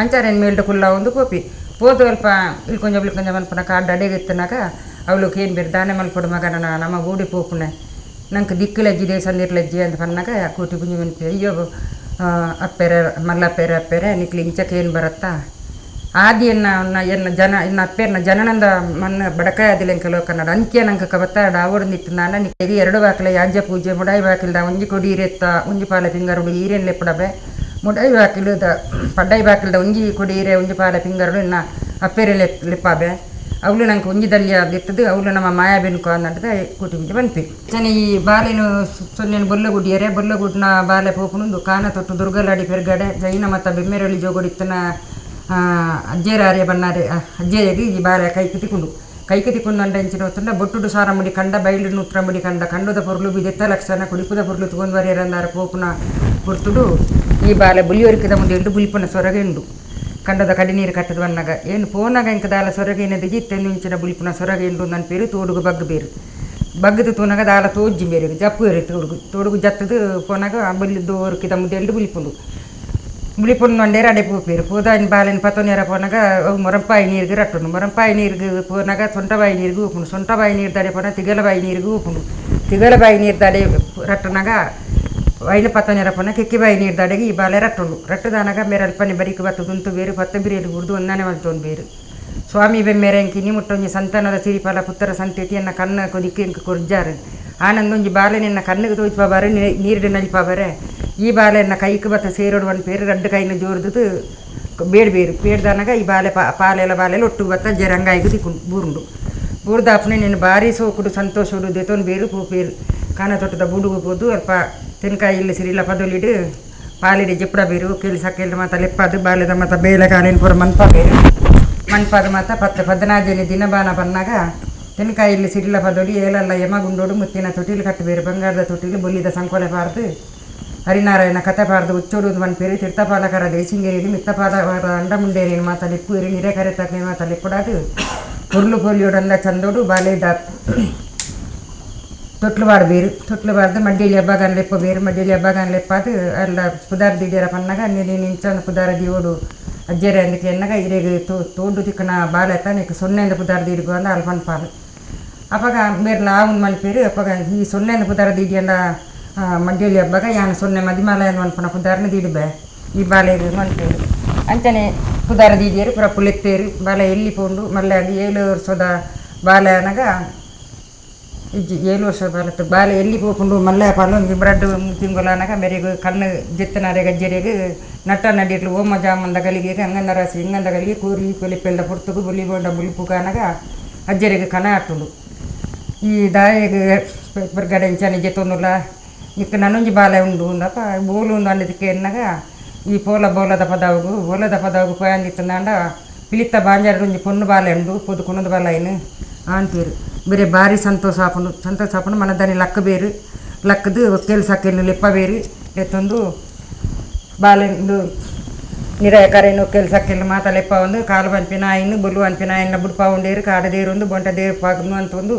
[SPEAKER 2] ಅಂಚಾರೇನು ಮೇಲ್ಡು ಕುಲ್ಲ ಒಂದು ಕೋಪಿ ಪೋದು ಅಲ್ಪ ಇಳ್ಕೊಂಜ ಮಲ್ಪನ ಕಾಡು ಅಡೆಗೆ ಎತ್ತನಾಗ ಅವಳು ಏನು ಬೇರೆ ದಾನೆ ಮಲ್ಪಡು ಮಗನ ನಮ್ಮ ಊಡಿ ಪೋಪುನೆ ನಂಗೆ ದಿಕ್ಕಲಜ್ಜಿದೆ ಸಂದಿರ್ಲಜ್ಜಿ ಅಂತ ಪನ್ನಾಗ ಕೂಟಿ ಗುಂಜಿ ಮನ್ಪಿ ಅಯ್ಯೋ ಅಪ್ಪೆರೆ ಮಲ್ಲಪ್ಪೆರೆ ನಿಕ್ಲಿ ಇಂಚಕ್ಕೆ ಏನು ಬರುತ್ತಾ ಆದಿ ಎನ್ನ ಜನ ಇನ್ನು ಅಪ್ಪೇರ್ನ ಜನನಂದ ಮನ್ನ ಬಡಕಾಯ ಅದಿಲ್ಲ ಕೆಲವು ಕನ್ನಡ ಅಂತ್ಯ ನಂಗೆ ಕಬತ್ತಾಡ ಅವಡು ನಿತ್ತು ನಾನು ನಿಕ್ಕಿಗೆ 2 ಬಾಕಿಲ ಯಾಜ್ಯ ಪೂಜೆ ಮುಡಾಯಿ ಬಾಕಿಲ್ದ ಒಂಜಿ ಕೊಡಿ ಈರೆತ್ತ ಒಂಜಿ ಪಾಲ ಪಿಂಗರುಡು ಈರೇನು ಲೆಪ್ಪಡಬೆ ಮುಡಾಯಿ ಬಾಕಿಲ್ದ ಪಡ್ಡಾಯಿ ಬಾಕಿಲ್ದ ಒಂಜಿ ಕೊಡಿ ಈರೆ ಒಂಜಿ ಪಾಲ ಪಿಂಗರುಡು ಇನ್ನು ಅಪ್ಪೇರೆ ಲೆಪ್ಪಾಬೆ ಅವಳು ನಂಗೆ ಒಂಜಿದಲ್ಲಿ ಅದಿತ್ತದು ಅವಳು ನಮ್ಮ ಮಾಯಾ ಬೆನ್ಕು ಅನ್ನದ ಕೂಟಿ ಮುಂಚೆ ಬಂದ್ಪಿ ಚೆನ್ನ ಈ ಬಾಲೆನು ಸೊನ್ನೆನು ಬೊಲ್ಲಗುಡಿಯರೆ ಬೊಲ್ಲಗುಡ್ನ ಬಾಲೆ ಪೋಪುನುಂದು ಕಾನ ತೊಟ್ಟು ದುರ್ಗಲಾಡಿ ಪೆರ್ಗಡೆ ಜೈನ ಮತ್ತು ಬೆಮ್ಮೆರಳಿ ಜೋಗೊಡಿತ್ತನ ಅಜ್ಜೇರಾರ್ಯ ಬಣ್ಣಾರೆ ಅಜ್ಜೆಯಾಗಿ ಈ ಬಾಲೆ ಕೈಕು ತಿಕ್ಕೊಂಡು ಅಂಡ ಹೆಂಚಿನ ಹೊತ್ತಂಡ ಬೊಟ್ಟುಡು ಸಾರ ಮುಡಿ ಕಂಡ ಬೈಲು ನೂತ್ರ ಮುಡಿ ಕಂಡದ ಪೊರ್ಲು ಬಿದೆತ್ತ ಲಕ್ಷಣ ಕುಡಿಪುದ ಪೊರ್ಲು ತಗೊಂಡು ಬರೆಯರಂದಾರ ಪೋಪುನ ಕೊಡ್ತುಡು ಈ ಬಾಲೆ ಬುಲಿಯೋರಿಕಿದ ಮುಂದೆ ಎಂಡು ಬುಲಿಪುನ ಸೊರಗೆ ಎಂಡು ಕಂಡದ ಕಡಿ ನೀರು ಕಟ್ಟದ ಬನ್ನಾಗ ಏನು ಪೋನಾಗ ಇಂಕ ದಾಲ ಸೊರಗೆ ಏನದು ಜಿತ್ತೆಂದು ಇಂಚಿನ ಬುಲಿಪುನ ಸೊರಗೆ ಎಂಡು ನನ್ನ ಪೇರು ತೋಡುಗು ಬಗ್ಗು ಬೇರು ಬಗ್ಗದು ತೂನಾಗ ದಾಲ ತೋಜ್ಜಿ ಬೇರೆ ಜಪ್ಪು ಇರು ತೋಡುಗು ಜತ್ತದು ಪೋನಾಗ ಬಲ್ಲಿದ್ದು ಓರ್ಕಿದ ಮುಂದೆ ಎಂಡು ಬುಲಿಪುಂಡು ನೊಂಡೇರು ಅಡೆ ಪೋಪೇರು ಪೋದಾಯಿನ ಬಾಲೆನ ಪತ್ತೊನೇರ ಪೋನಾಗ ಅವು ಮೊರಂಪಾಯಿ ನೀರಿಗೆ ರಟ್ಟುಂಡು ಮೊರಂಪಾಯಿ ನೀರಿಗೆ ಪೋನಾಗ ಸೊಂಟಬಾಯಿ ನೀರಿಗೆ ಊಪುಂಡು ಸೊಂಟಬಾಯಿ ನೀರು ದಾಡೆ ಪೋನ ತಿಗಲಬಾಯಿ ನೀರಿಗೆ ಊಪುಂಡು ತಿಗಲಬಾಯಿ ನೀರು ದಾಡೆ ರಟ್ಟನಾಗ ವೈನ ಪತ್ತನೇರ ಪೋನ ಕೆಕ್ಕಿಬಾಯಿ ನೀರು ದಾಡೆಗೆ ಈ ಬಾಲೆ ರಟ್ಟುಂಡು ರಟ್ಟದಾನಾಗ ಮೇರೆ ಅಲ್ಪನೆ ಬರಿಕು ಬತ್ತದುಂಟು ಬೇರು ಪತ್ತ ಬಿರಿಯಲ್ಲಿ ಹುರಿದು ಒಂದನೇ ಮಲ್ತೊಂದು ಬೇರು ಸ್ವಾಮಿ ಬೆಮ್ಮೆರೆ ಅಂಕಿನಿ ಮುಟ್ಟೊಂಜಿ ಸಂತಾನದ ಸಿರಿಫಲ ಪುತ್ರ ಸಂತತಿಯನ್ನ ಕಣ್ಣ ಕೊದಿಕ್ಕೆ ಇಂಕ ಕೊರ್ಜಾರು ಆನಂದೊಂಜಿ ಬಾಲೆನಿನ್ನ ಕಣ್ಣಿಗೆ ತೋಚ್ಪಾಬಾರೆ ನೀರು ನಲಿಪಾಬಾರೆ ಈ ಬಾಲೆಯನ್ನು ಕೈಗೆ ಬತ್ತ ಸೇರೋಡು ಒಂದು ಪೇರು 2 ಕೈನ ಜೋರ್ದು ಬೇಡ್ದಾನಾಗ ಈ ಬಾಲೆ ಪಾಲೆಲ್ಲ ಬಾಲೆಲ್ಲ ಒಟ್ಟು ಬತ್ತ ಜರಂಗಾಯಿಗೂ ತಿಕ್ಕೊಂಡು ಬೂರ್ದಾಪನೆ ನೀನು ಭಾರಿ ಸೋಕುಡು ಸಂತೋಷಡು ದೆತೊಂದು ಬೇರು ಪೋಪೇರು ಕಾಣ ತೊಟ್ಟದ ಬುಡುಗು ಹೋದು ಅಲ್ಪ ತೆನ್ಕಾಯಿ ಇಲ್ಲಿ ಸಿರಿಲ್ಲ ಪದೊಲಿಡು ಪಾಲಿಡಿ ಜಪ್ಪಡ ಬೇರು ಕೇಳಿಸಕ್ಕೆಲ್ಲ ಮತ್ತು ಲೆಪ್ಪದು ಬಾಲೆದ ಮತ್ತು ಬೇಲೆ ಕಾಲಿನ ಪೂರ ಮನ್ಪಾದ ಮತ್ತು 14 ದಿನ ಬಾನ ಬಂದಾಗ ತೆನ್ಕಾಯಿ ಇಲ್ಲಿ ಸಿರಿಲ್ಲ ಪದೊಲಿ ಏಳೆಲ್ಲ ಯಮಗುಂಡೋಡು ಮುತ್ತಿನ ತೊಟ್ಟಿಲು ಕಟ್ಟಬೇರು ಬಂಗಾರದ ತೊಟ್ಟಿಲು ಬೊಲ್ಲಿದ ಸಂಕೋಲೆ ಪಾರ್ದು ಹರಿನಾರಾಯಣ ಕತೆ ಪಾರ್ದು ಉಚ್ಚೋಡು ಒಂದು ಪೇರು ತೀರ್ಥಪಾಲಕರ ದೇಶಿಂಗೇರಿ ಮಿತ್ತಪಾದ ಅಂಡ ಮುಂಡೇರಿನ ಮಾತ ಲಿಪ್ಪು ನೀರೇ ಕರೆತಕ್ಕೆ ಮಾತ ಲಿಪ್ಪುಡಾದು ಹುರ್ಲು ಪೋಲಿಯೋಡಂದ ಚಂದೋಡು ಬಾಲೆ ತೊಟ್ಲು ಬಾಡ್ಬೇರು ತೊಟ್ಲು ಬಾರ್ದು ಮಡ್ಡಿಲಿ ಹಬ್ಬಗಾನ ಲೆಪ್ಪ ಬೇರು ಮಡ್ಡಿಲಿ ಹಬ್ಬಗಾನ ಲೆಪ್ಪಾದು ಎಲ್ಲ ಪುದಾರ ದಿಡಿಯರ ಪನ್ನಾಗ ನೀನು ನಿಂಚಂದು ಪುದಾರ ದಿಯೋಡು ಅಜ್ಜೇರೆ ಅಂದಕ್ಕೆ ಎನ್ನಾಗ ಇರೇಗೆ ತೋಡು ತಿಕ್ಕನ ಬಾಲೆ ನೀಕು 0 ಪುದಾರ ದಿಡಿಗು ಅಂದ ಅಲ್ಪನ್ ಪಾಲು ಅಪ್ಪಾಗ ಮೇರ್ಲ ಆవుನ್ ಮಲ್ಪೇರು ಅಪ್ಪಾಗ ಈ 0 ಪುದಾರ ದಿಡಿಯಂದ ಮಡ್ಡಿಲಿ ಹಬ್ಬಗ ಯಾನು 0 ಮದಿಮಾಲ ಅನ್ಪನ ಪುದಾರನ ದಿಡಿಬೆ ಈ ಬಾಲೆಗೆ ಮಲ್ಪೇರು ಅಂಚನೆ ಪುದಾರ ದಿಡಿಯರು ಪುರ ಪುಲೆತ್ತೇರು ಬಾಲೆ ಎಲ್ಲಿ ಪೋಂಡು ಮಲ್ಲೆ ಅದು 7 ವರ್ಷದ ಬಾಲೆ ಅನ್ನಾಗ ಇಜ್ಜಿ 7 ವರ್ಷದ ಬಾಲೆ ಎಲ್ಲಿ ಪೋಪುಂಡು ಮಲ್ಲೆ ಪಾಲು ಬ್ರೆಡ್ ತಿಂಗೊಲಾನಾಗ ಮೆರೆಗು ಕಣ್ಣು ಜೆತ್ತನಾರೆ ಗಜ್ಜೆರೆಗೆ ನಟ್ಟ ನಡಿರ್ಲು ಓಮ ಜಾಮಂದ ಗಲಿಗೆ ಹಂಗಂದ ರಾಸಿ ಹಿಂಗಂದ ಗಲಿಗೆ ಕೂರಿ ಕೊಲಿಪ್ಪೆಲ್ದ ಪುರ್ತುಗು ಬುಲಿಬೋಂಡ ಬುಲಿಪುಕಾನಾಗ ಅಜ್ಜರಿಗೆ ಕಣ ಆಟುಂಡು ಈ ದಾಯಿಗೆ ಬರ್ಗಡೆ ಇಂಚನೆ ಜೆತ್ತೊಂದುಲ್ಲ ಇಕ್ಕ ನನ್ನೊಂಜಿ ಬಾಲೆ ಉಂಡು ಅಂದಪ್ಪ ಬೋಲು ಉಂಡು ಅನ್ನೋದಕ್ಕೆ ಎನ್ನಾಗ ಈ ಬೋಲದ ಪದವು ಪೋಯಂದಿತ್ತಂದಾಂಡ ಪಿಲಿತ್ತ ಬಾಂಜಾರ ಒಂಜಿ ಪೊಣ್ಣು ಬಾಲೆ ಉಂಡು ಪೊದು ಕೊನೊಂದು ಬಾಲ ಏನು ಆನ್ಪೇರು ಬೇರೆ ಭಾರಿ ಸಂತೋಷ ಆಪುಂಡು ಮನದಾನಿ ಲಕ್ಕ ಬೇರು ಲಕ್ಕದು ಕೆಲ್ಸಕ್ಕೆನ್ನು ಲೆಪ್ಪ ಬೇರು ಎತ್ತೊಂದು ಬಾಲೆಂದು ನಿರಾಯ ಕರೆನು ಕೆಲ್ಸಕ್ಕೆಲ್ಲ ಮಾತ ಲೆಪ್ಪ ಒಂದು ಕಾಲು ಪಂಪಿನ ಆಯಿನು ಬೊಲ್ಲು ಪಂಪಿನ ಆಯಿನ ಬುಡ್ಪ ಉಂಡೇರು ಕಾಡ ದೇರು ಒಂದು ಬೊಂಟ ದೇರು ಪಾಕನು ಅಂತ ಒಂದು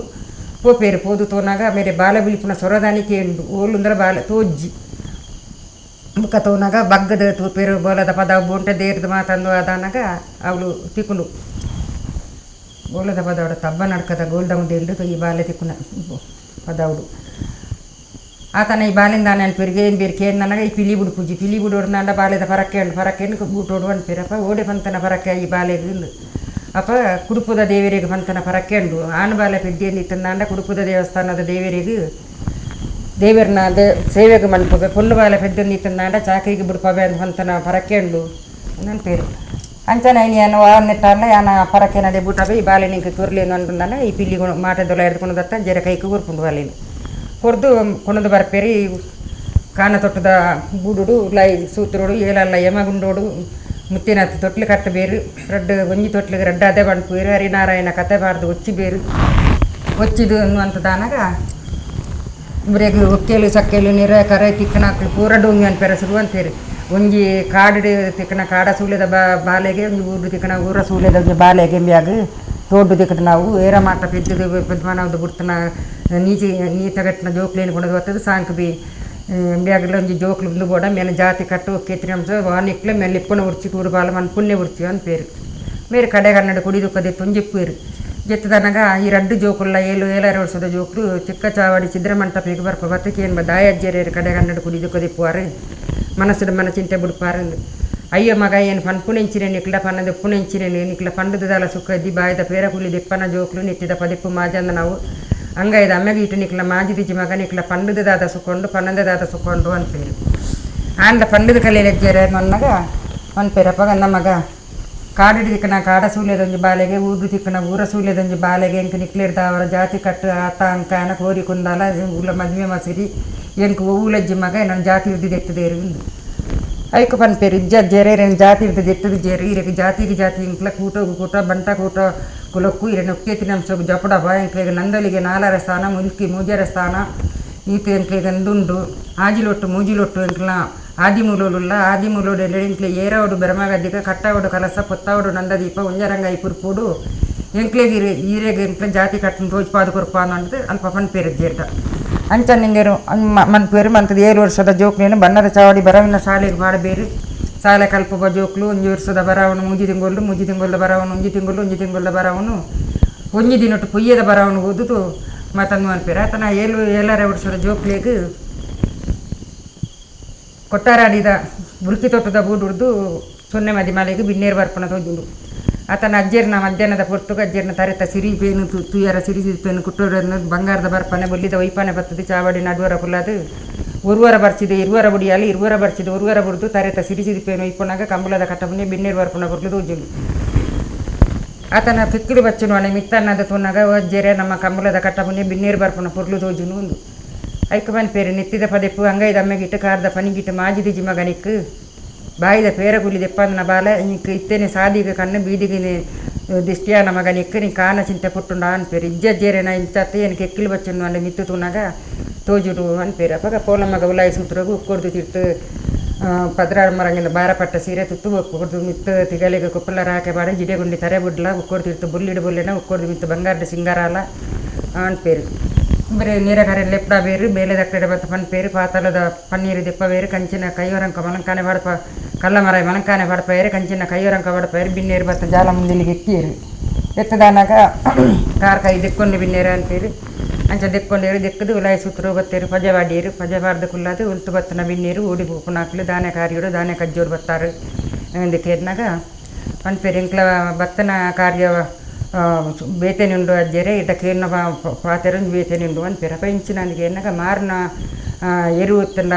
[SPEAKER 2] ಪೋಪೇರು ಪೋದು ತೋನಾಗ ಬೇರೆ ಬಾಲೆ ಬಿಲಿಪುನ ಸೊರದಾನಿಕೆ ಉಂಡು ಓಲುಂದ್ರೆ ಬಾಲೆ ತೋಜ್ಜಿ ಮುಖ ತೋನಾಗ ಬಗ್ಗದ ತೂಪೇರು ಬೋಲದ ಪದ ಬೊಂಟ ದೇರ್ದು ಮಾತಂದು ಅದಾನಾಗ ಅವಳು ತಿಕ್ಕುಂಡು ಬೋಲದ ಪದವಡ ತಬ್ಬ ನಡ್ಕದ ಗೋಲ್ದ ಮುಂದೆ ಇಲ್ದು ಈ ಬಾಲೆ ತಿಕ್ಕುನ ಪದವಡು ಆತನ ಈ ಬಾಲಿಂದ ನೆನಪಿರಿಗೆ ಏನು ಬೇರೆ ಕೇಳಿ ನನಗೆ ಈ ಪಿಲಿ ಬುಡು ಪೂಜಿ ಪಿಲಿ ಬುಡೋಡು ನಂಡ ಬಾಲೆದ ಪರಕ್ಕೆ ಬೂಟೋಡು ಅನ್ಪೇರಪ್ಪ ಓಡೆ ಪಂತನ ಪರಕ್ಕೆ ಈ ಬಾಲೆಗಿಂದು ಅಪ್ಪ ಕುಡುಪುದ ದೇವರಿಗೆ ಪಂತನ ಪರಕ್ಕೆ ಉಂಡು ಆನು ಬಾಲೆ ಪೆದ್ದಿಯಲ್ಲಿ ಇತ್ತಂದಾಂಡ ಕುಡುಪುದ ದೇವಸ್ಥಾನದ ದೇವರಿಗೆ ದೇವರನ್ನ ಸೇವೆಗೆ ಮನ್ಪಗೆ ಪೊಲ್ಲು ಬಾಲೆ ಪೆದ್ದಂದು ಇತ್ತಂದಾಂಡ ಚಾಕರಿಗೆ ಬುಡ್ಪಬೆ ಅಂತ ಪಂತನ ಪರಕ್ಕೆ ಉಂಡು ನನ್ನ ಪೇರು ಅಂಚನ ಏನು ನೆಟ್ಟಲ್ಲ ಯಾನ ಪರಕ್ಕೆ ನಡೆ ಬುಟ್ಟಬೆ ಈ ಬಾಲೆ ನಿಂಗೆ ಕೊರ್ಲೇನು ಅಂದಾಗ ಈ ಪಿಲ್ಲಿ ಮಾಟದೊಲ ಎಡ್ಕೊಂಡು ದತ್ತ ಜರ ಕೈಗೆ ಕೊರ್ಪುಂಡು ಬಾಲೆನು ಕೊರ್ದು ಕೊನದು ಬರ್ಪೇರಿ ಕಾನ ತೊಟ್ಟದ ಬೂಡುಡು ಲೈ ಸೂತ್ರೋಡು ಏಲಲ್ಲ ಯಮಗುಂಡೋಡು ಮುತ್ತಿನ ತೊಟ್ಲು ಕಟ್ಟ ಬೇರು ಒಂಜಿ ತೊಟ್ಲಿಗೆ ಅದೇ ಬಂಡ್ಪೇರು ಹರಿನಾರಾಯಣ ಕತೆ ಬಾರ್ದು ಒಚ್ಚಿ ಬೇರು ಒಚ್ಚಿದು ಅನ್ನುವಂಥದ್ದಾನಾಗ ಇವ್ರಿಗೆ ಒಕ್ಕೇಲು ಸಕ್ಕೇಲು ನೀರ ಕರೆ ತಿಕ್ಕನಾಕ್ಲು ಪೂರ ಡೋಂಗಿ ಅನ್ಪೇರ ಶುರು ಅಂತೇರಿ ಒಂಜಿ ಕಾಡು ತಿಕ್ಕನ ಕಾಡ ಸೂಲೆದ ಬಾಲೆಗೆ ಒಂದು ಊರು ತಿಕ್ಕನ ಊರ ಸೂಲೆದ ಬಾಲೆಗೆ ಬ್ಯಾಗ್ తోడు దిక్కుతున్నావు ఏరా మాట పెద్దది పెద్ద మనవది పుడుతున్న నీత కట్టిన జోకులేని కూడా వస్తుంది సాంక్కి బ్యాగ్లోంచి జోకులు ముందు కూడా మేము జాతి కట్టు ఒక్కెత్తినాంసో వానిక్లో మేము ఎప్పుడు ఉడిచి కూడబాల మన పుణ్య ఉడిచి అని పేరు మీరు కడగన్నాడు కుడి దుఃఖదెత్తని చెప్పారు జెత్తదనగా ఈ రడ్డు జోకుల్లో ఏలారవలసిన జోకులు చిక్క చావాడి చిద్రమంట పిగబర్ప బతికేను దాయజ్జరేరు కడగన్నాడు కుడి దుఃఖదెప్పువారు మనసుడు మన చింತೆ ಬಿಡ್ಪಾರು ಅಯ್ಯೋ ಮಗ ಏನು ಪನ್ಪುನೆಂಚಿನೆ ನಿಕ್ಲ ಪನ್ನದ ಉಪ್ಪುನೆಂಚಿನೆ ನಿಕ್ಲ ಪಂಡದ ದಾಲ ಸುಕ್ಕದ್ದಿ ಬಾಯ್ದ ಪೇರ ಕುಲಿ ದಿಪ್ಪನ ಜೋಕ್ಲು ನಿತ್ತಿದ ಪದಿಪ್ಪು ಮಾಜಂದ ನಾವು ಹಂಗೈದು ಅಮ್ಮಗೆ ಇಟ್ಟು ನಿಕ್ಲ ಮಾಜಿದಿಜ್ಜಿ ಮಗ ನಿಕ್ಲ ಪಂಡದ ದಾದ ಸುಕ್ಕೊಂಡು ಪನ್ನದ ದಾದ ಸುಕ್ಕೊಂಡು ಅಂತ ಪೇರು ಆಂಡ ಪಂಡದ ಕಲೆಯಲ್ಲಿ ಹೆಜ್ಜೆರೆ ಮನ್ನಗ ಒಂದು ಪೇರಪ್ಪ ಗಂದ ಮಗ ಕಾಡಿಡಿ ತಿಕ್ಕನ ಕಾಡ ಸೂಲ್ಯದೊಂಜಿ ಬಾಲೆಗೆ ಊರು ತಿಕ್ಕನ ಊರ ಸೂಲ್ಯದೊಂಜಿ ಬಾಲೆಗೆ ಎಂಕ ನಿಕ್ಲಿರ್ದ ಅವರ ಜಾತಿ ಕಟ್ಟು ಆತ ಅಂಕ ಏನ ಕೋರಿ ಕುಂದಾಲ ಊಲ ಮದುವೆ ಮಸಿರಿ ಎಂಕ ಊಲಜ್ಜಿ ಮಗ ನನ್ನ ಜಾತಿ ಇರ್ದಿದ್ದು ಎತ್ತದೇರು ಐಕು ಪನ್ ಪೇರು ಇಜ್ಜ ಜೇರೆ ಜಾತಿ ಇರ್ತದೆ ಎತ್ತದ ಜೇರು ಇರಕ್ಕೆ ಜಾತಿಗೆ ಜಾತಿ ಇಂಕ್ಲ ಕೂಟ ಬಂಟ ಕೂಟ ಕುಲಕ್ಕು ಇರ ನೊಕ್ಕೇತಿ ನಮ್ಸೋಗು ಜಪಡಬ ಎಂಕ್ಲೆಗೆ ನಂದಲಿಗೆ ನಾಲರ ಸ್ಥಾನ ಮುಲ್ಕಿ ಮೂಜರ ಸ್ಥಾನ ಈತ ಎಂಕ್ಲೆಗೆ ಅಂದುಂಡು ಆಜಿಲೊಟ್ಟು ಮೂಜಿಲೊಟ್ಟು ಎಂಕ್ಲ ಆದಿಮೂಲೋಡು ಎಂಕ್ಲೆ ಏರವಡು ಬೆರಮಗದ್ದಿಗ ಕಟ್ಟವಡು ಕಲಸ ಪೊತ್ತವಡು ನಂದದೀಪ ಉಂಜರಂಗ ಇಪುರ್ಪುಡು ಎಂಕ್ಲೆಗೆ ಈರೆಗೆ ಎಂಕ್ಲೆ ಜಾತಿ ಕಟ್ಟನ್ನು ತೋಜ್ಪಾದು ಕೊರ್ಪಾನು ಅಂದ್ರೆ ಅಲ್ಪ ಪನ್ ಪೇರು ಜೇಟ ಅಂಚನಿಂದೇರು మన పేరు మనది 7 ವರ್ಷದ ಜೋಕ್ నేను ಬಣ್ಣದ ಚಾವಡಿ ಬರವಿನ ಶಾಲೆಗೆ ಮಾಡಬೇರು ಶಾಲೆ ಕಲ್ಪುವ ಜೋಕ್ಲು 1 ವರ್ಷದ ಬರವನು ಮುಂಜಿ ತಿಂಗೊಳ್ಳು ಬರವನು ಒಂಜಿ ತಿಂಗೊಳ್ಳು ಬರವನು ಒಂಜಿ ದಿನೊಟ್ಟು ಪುಯ್ಯದ ಬರವನು ಓದುದು ಮತ್ತಂದು ಅನ್ಪೇರು ಆತನ 7 ವರ್ಷದ ಜೋಕ್ಲಿಗೆ ಕೊಟ್ಟಾರಾಡಿದ ಬುಲ್ಕಿ ತೊಟ್ಟದ ಬೂಡುಡ್ದು ಸೊನ್ನೆ ಮದಿ ಮಲೆಗೆ ಬಿನ್ನೇರು ಬರ್ಪಣ ತೋಜುಂಡು ಆತನ ಅಜ್ಜೇರ್ನ ಮಧ್ಯಾಹ್ನದ ಪೊರ್ತುಗ ಅಜ್ಜೇರ್ನ ತರೆತ ಸಿರಿ ಪೇನು ತುಯ್ಯರ ಸಿರಿ ಪೇನು ಕುಟ್ಟೋರನ್ನು ಬಂಗಾರದ ಬರ್ಪನೆ ಬೊಲ್ಲಿದ ವೈಪಾನೆ ಬರ್ತದೆ ಚಾವಡಿ ನಡುವರ ಕುಲ್ಲದು ಉರ್ವರ ಬರ್ಚಿದೆ ಇರುವರ ಬುಡಿಯಲ್ಲಿ ಇರುವರ ಬರ್ಚಿದೆ ಉರ್ವರ ಬುಡ್ದು ತರೆತ ಸಿರಿ ಪೇನು ವೈಪನಾಗ ಕಂಬಳದ ಕಟ್ಟಬನ್ನಿ ಬಿನ್ನೇರು ಬರ್ಪಣ ಬರ್ಲದು ಉಜ್ಜುಂಡು ಆತನ ಪಿಕ್ಕಿಲು ಬಚ್ಚುನು ಅನೆ ಮಿತ್ತನ್ನದ ತುನ್ನಾಗ ಅಜ್ಜೇರೆ ನಮ್ಮ ಕಂಬಳದ ಕಟ್ಟಬನ್ನಿ ಬಿನ್ನೇರು ಬರ್ಪಣ ಪೊರ್ಲು ತೋಜುನು ಒಂದು ಐಕಮನ್ ಪೇರು ನೆತ್ತಿದ ಪದೆಪ್ಪು ಅಂಗೈದ ಅಮ್ಮೆಗಿಟ್ಟು ಕಾರ್ದ ಪನಿಗಿಟ್ಟು ಮಾಜಿದಿಜಿ ಮಗನಿಕ್ಕು ಬಾಯಿದ ಪೇರ ಗುಲಿ ದೆಪ್ಪಂದನ ಬಾಲ ಇಂಕ ಇತ್ತೇನೆ ಸಾದಿಗೆ ಕಣ್ಣು ಬೀದಿಗೆ ದಿಷ್ಟಿಯಾನ ಮಗನಿಕ್ಕ ನೀ ಕಾನ ಚಿಂತೆ ಪುಟ್ಟುಂಡ ಅನ್ಪೇರು ಇಜ್ಜೇರೇನ ಇಂಚತ್ತೆ ಏನಕ್ಕೆ ಎಕ್ಕಿಲು ಬಚ್ಚನ್ನು ಅಂಡೆ ಮಿತ್ತು ತುನಾಗ ತೋಜುಡು ಅನ್ಪೇರು ಅಪ್ಪಾಗ ಪೋಲ ಮಗ ಉಲಾಯಿ ಸೂತ್ರಗು ಉಕ್ಕೊಡ್ದು ತಿಟ್ಟು ಪದ್ರಾಡ ಮರಂಗಿಂದ ಬಾರಪಟ್ಟ ಸೀರೆ ತುತ್ತು ಉಕ್ಕೊಡ್ದು ಮಿತ್ತು ತಿಗಲಿಗೆ ಕೊಪ್ಪಲ ರಾಕೆ ಬಾಡ ಜಿಡೆಗುಂಡಿ ತರೆ ಬುಡ್ಲ ಉಕ್ಕೊಡ್ದು ತಿರ್ತು ಬುಲ್ಲಿಡು ಬುಲ್ಲೆನ ಉಕ್ಕೊಡ್ದು ಮಿತ್ತು ಬಂಗಾರದ ಸಿಂಗಾರಾಲ ಅನ್ಪೇರು ಬರೀ ನೀರಗಾರೆ ಲೆಪ್ಪಡ ಬೇರು ಬೇಲೆ ದಕ್ಕಡೆ ಬತ್ತ ಪನ್ ಪೇರು ಪಾತಲದ ಪನ್ನೀರು ದೆಪ್ಪ ಬೇರು ಕಂಚಿನ ಕೈಯೊರಂಕ ಮಲಂಕಾನೆ ಬಡಪ ಕಲ್ಲ ಮರ ಮಲಂಕಾನೆ ಬಡಪೇರು ಕಂಚಿನ ಕೈಯೊರಂಕ ಬಡಪೇರು ಬಿನ್ನೇರು ಬತ್ತ ಜಾಲ ಮುಂದಿಲಿಗೆ ಎತ್ತಿಯರು ಎತ್ತದಾನಾಗ ಕಾರ್ ಕೈ ದೆಕ್ಕೊಂಡು ಬಿನ್ನೇರು ಅಂತೇರು ಅಂಚ ದೆಕ್ಕೊಂಡೇರು ದೆಕ್ಕದು ಉಲಾಯಿ ಸೂತ್ರು ಬತ್ತೇರು ಪಜವಾಡಿಯರು ಪಜವಾರ್ದ ಕುಲ್ಲದು ಉಲ್ತು ಬತ್ತನ ಬಿನ್ನೇರು ಊಡಿ ಪುನಾಕ್ಲು ದಾನೆ ಕಾರಿಯೋಡು ದಾನೆ ಕಜ್ಜೋರು ಬತ್ತಾರೆ ಕೇರಿನಾಗ ಪನ್ ಪೇರು ಇಂಕ್ಲ ಬತ್ತನ ಕಾರ್ಯ ಬೇತೇನುಂಡು ಅಜ್ಜೆರೆ ಇಟ್ಟ ಕೇರ್ನ ಪಾತೆರು ಬೇತೇನುಂಡು ಅನ್ಪೇರಪ್ಪ ಇಂಚಿನಂದಿಗೆ ಏನಾಗ ಮಾರ್ನ ಎರುತ್ತಲ್ಲ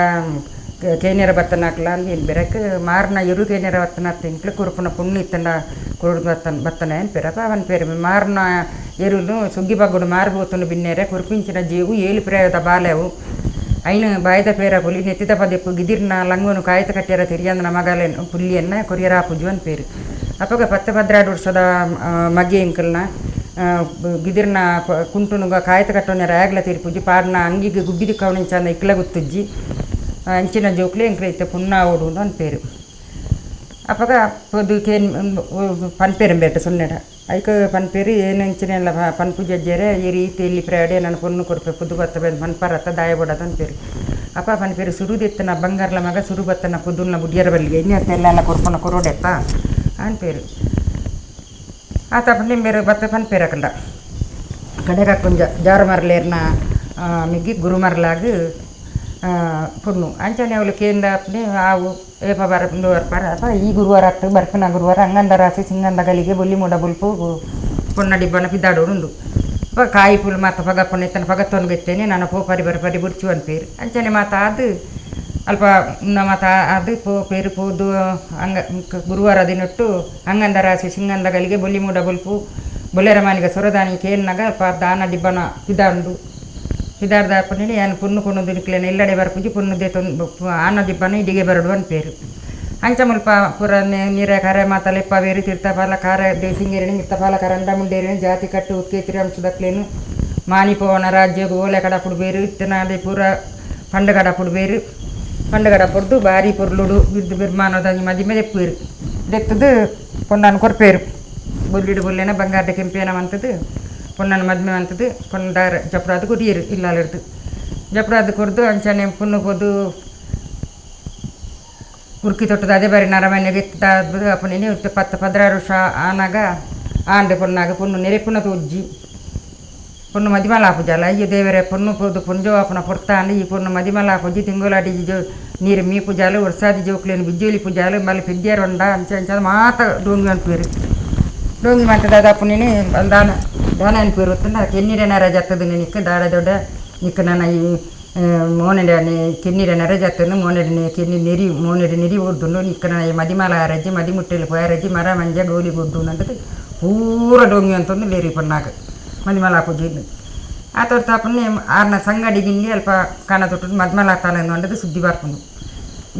[SPEAKER 2] ಕೇನ್ಯರ ಬತ್ತನಾಕ್ಲ ಅಂತ ಏನು ಬೇರಕ್ಕೆ ಮಾರ್ನ ಎರು ಕೇನ್ಯರ ಬತ್ತನ ತಿಂಕ್ಲು ಕುರುಪುನ ಪುಣ್ಣು ಇತ್ತಂಡ ಕುರುಡು ಬತ್ತನೆ ಅನ್ಪೇರಪ್ಪ ಅವನ ಪೇರು ಮಾರ್ನ ಎರುನು ಸುಗ್ಗಿ ಬಗ್ಗುಡು ಮಾರ್ಬೋತನು ಬಿನ್ನೇರೆ ಕುರುಪಿಂಚಿನ ಜೀವು 7 ಪ್ರೇಯದ ಬಾಲೆವು ಐನು ಬಾಯ್ದ ಪೇರ ಪುಲಿ ನೆತ್ತಿದ ಪದೆಪ್ಪು ಗಿದಿರ್ನ ಲಂಗೋನು ಕಾಯ್ತ ಕಟ್ಟಿಯರ ತಿರಿಯಂದನ ಮಗಲೇನು ಪುಲ್ಲಿಯನ್ನ ಕೊರಿಯರ ಪುಜು ಅನ್ಪೇರು ಅಪ್ಪಾಗ 10-12 ವರ್ಷದ ಮಗ್ಗೆ ಇಂಕಲ್ನ ಗಿದಿರ್ನ ಕುಂಟುನುಗ ಕಾಯ್ತ ಕಟ್ಟೋನ ರಾಗ್ಲ ತಿರುಪುಜಿ ಪಾಡ್ನ ಅಂಗಿಗೆ ಗುಬ್ಬಿದಿ ಕವನಿಂಚಂದ ಇಕ್ಲ ಗುತ್ತುಜ್ಜಿ ಅಂಚಿನ ಜೋಕ್ಲಿ ಎಂಕ್ಲೆ ಇತ್ತೆ ಪುಣ್ಣ ಓಡು ಅನ್ಪೇರು ಅಪ್ಪಾಗ ಪೊದು ಕೇನ್ ಪನ್ಪೇರು ಬೇಟ ಸೊನ್ನೆಡ ಐಕ ಪನ್ಪೇರು ಏನು ಇಂಚಿನೆಲ್ಲ ಪನ್ಪುಜಿ ಅಜ್ಜೇರೆ ಈ ರೀತಿ ಇಲ್ಲಿ ಪ್ರೇಡೆ ನನ್ನ ಪೊಣ್ಣು ಕೊಡ್ಪೆ ಪುದ್ದು ಬತ್ತ ಬೇಡ ಪನ್ಪರತ್ತ ದಾಯ ಬಿಡೋದು ಅನ್ಪೇರು ಅಪ್ಪ ಪನ್ಪೇರು ಸುರುದೆತ್ತನ ಬಂಗಾರ್ಲ ಮಗ ಸುರು ಬತ್ತನ ಪುದ್ದುಲ್ನ ಬುಡ್ಡಿಯರ ಬಲ್ಲಿಗೆ ಇನ್ನೆಲ್ಲ ಕೊರ್ಪನ ಕೊರೋಡೆತ್ತ ಅನ್ಪೇರು ಆತ ನಿಂಬೇರು ಬತ್ತ ಪನ್ಪೇರಕಂಡ ಕಡೆಗ ಕೊಂಚ ಜಾರು ಮರಲೇರ್ನ ಮಿಗ್ಗಿ ಗುರು ಮರಲಾಗ ಪುಣ್ಣು ಅಂಚನೆ ಅವಳು ಕೇಂದ ಆವು ಏಪ ಬರಪಂದು ಬರ್ಪಾರ ಅಪ್ಪ ಈ ಗುರುವಾರ ಆಗ್ತದೆ ಬರ್ಪನ ಗುರುವಾರ ಹಂಗಂದ ರಾಸಿ ಸಿಂಗಂದ ಗಲಿಗೆ ಬೊಲ್ಲಿ ಮೂಡ ಬುಲ್ಪು ಪೊಣ್ಣ ಡಿಬ್ಬನ ಪಿದ್ದಾಡೋಡು ಅಪ್ಪ ಕಾಯಿ ಪುಲ್ ಮಾತ ಪಗಪ್ಪನ ಎತ್ತನ ಪಗತ್ತೊಂದು ಬೆತ್ತೇನೆ ನಾನು ಪೋಪರಿ ಬರಪರಿ ಬುಡ್ಚು ಅನ್ಪೇರು ಅಂಚನೆ ಮಾತಾದು ಅಲ್ಪ ಮಾತ ಅದು ಪೇರು ಪೋದು ಹಂಗ ಗುರುವಾರ ದಿನಟ್ಟು ಹಂಗಂದ ರಾಸಿ ಸಿಂಗಂದ ಗಲಿಗೆ ಬೊಲ್ಲಿ ಮೂಡ ಬುಲ್ಪು ಬೊಲ್ಲೆರ ಮಾನಿಗೆ ಸೊರದಾನಿ ಕೇನ್ನಾಗ ಅಲ್ಪ ದಾನ ದಿಬ್ಬನ ಪಿದಾಂಡು ಪಿದಾರ್ದ ಅಪ್ಪನೇ ಏನು ಪುಣ್ಣು ಕೊಣ್ಣದು ನಿಕ್ಲೇನ ಎಲ್ಲಡೆ ಬರ್ಪುಜಿ ಪುಣ್ಣದೆ ಆನ ದಿಬ್ಬನ ಇಡಿಗೆ ಬರಡು ಅನ್ಪೇರು ಅಂಚ ಮುಲ್ಪ ಪುರ ನೀರ ಕರೆ ಮಾತ ಲೆಪ್ಪ ಬೇರು ತೀರ್ಥಪಾಲ ಕಾರ ದೇಸಿಂಗೇರಿನ ಮಿತ್ತಪಾಲ ಕರಂಡ ಮುಂಡೇರಿನ ಜಾತಿ ಕಟ್ಟು ಉಕ್ಕೇತಿರಿ ಅಂಶದಕ್ಲೇನು ಮಾನಿಪವನ ರಾಜ್ಯ ಓಲೆ ಕಡಪುಡು ಬೇರು ಇತ್ತನಾದೆ ಪೂರ ಪಂಡಗಡಪುಡು ಬೇರು ಪಂಡಗಡ ಪೊಡ್ದು ಬಾರಿ ಪೊರ್ಲುಡು ಬಿರ್ದು ಬಿರ್ಮಾನದ ಮದಿ ಮೇಲೆ ಎಪ್ಪೇರು ದೆತ್ತದು ಪೊಂಡನ್ನು ಕೊರ್ಪೇರು ಬೊಲ್ಲಿಡು ಬೊಲ್ಲೆನ ಬಂಗಾರದ ಕೆಂಪೇನ ಅಂತದ್ದು ಪೊನ್ನನ ಮದ್ಮೆ ಅಂತದ್ದು ಪೊನ್ನ ದಾರ ಜಪ್ರಾದು ಕೊಡಿಯರು ಇಲ್ಲಾಲಿಡ್ದು ಜಪ್ರಾದು ಕೊಡ್ದು ಅಂಚನೆ ಪುಣ್ಣು ಪೊದ್ದು ಉರ್ಕಿ ತೊಟ್ಟದು ಅದೇ ಬಾರಿ ನರಮನೆಗೆ ಎತ್ತದಾದ್ಬೋದು ಅಪ್ಪನೇ 10-16 ವರ್ಷ ಆನಾಗ ಆಂಡೆ ಪೊನ್ನಾಗ ಪುಣ್ಣು ನೆರೆ ಪುಣ್ಣ ತೋಜ್ಜಿ ಪೊಣ್ಣು ಮದಿಮಲ ಆಪುಜಲ್ಲ ಅಯ್ಯೋ ದೇವರೇ ಪೊಣ್ಣು ಪೋದು ಪುಂಜೋ ಅಪ್ಪನ ಪೊರ್ತಾಂಡು ಈ ಪೊಣ್ಣು ಮದಿಮಲ ಆಪುಜಿ ತಿಂಗುಲಾಡಿ ಜೋ ನೀರು ಮೀ ಪೂಜಾಲು ವರ್ಷಾದಿ ಜೋಕ್ಲೇನು ಬಿಜ್ಜೋಲಿ ಪೂಜಾಲು ಮళ్ళీ పెద్దారు వండ అంచ మాత డోంగి అని పేరు డోంగి మంట దాదాపు నేను దాన అని పేరు వస్తుండే కెన్నీరనర జత్తదు నేను ఇక్కడ దాడ దొడ్డ ఇక్కడ నన్న ఈ మోనెడి అని కెన్నీరనర జత్తను మోనెడిని కెన్ని నెరి మోనెడి నెరి ఒడ్డుండు ఇక్కడ మదిమల రజ్జి మది ముట్టెలు పోయ రజ్జి మర మంజ గోలి గుడ్డు అంటే పూర డోంగి ಅಂತಂದು ಲೇರಿ ಪಣ್ಣಾಗ ಮದಿಮಲ ಪೂಜೆ ಆ ತೋರ್ತ ಅಪ್ಪನೇ ಆರ್ನ ಸಂಗಡಿ ಗಿಂಡಿ ಅಲ್ಪ ಕಾಣ ತೊಟ್ಟು ಮದ್ಮಲ ಆಗ್ತಾನೆ ಅಂದದ್ದು ಸುದ್ದಿ ಬರ್ಕೊಂಡು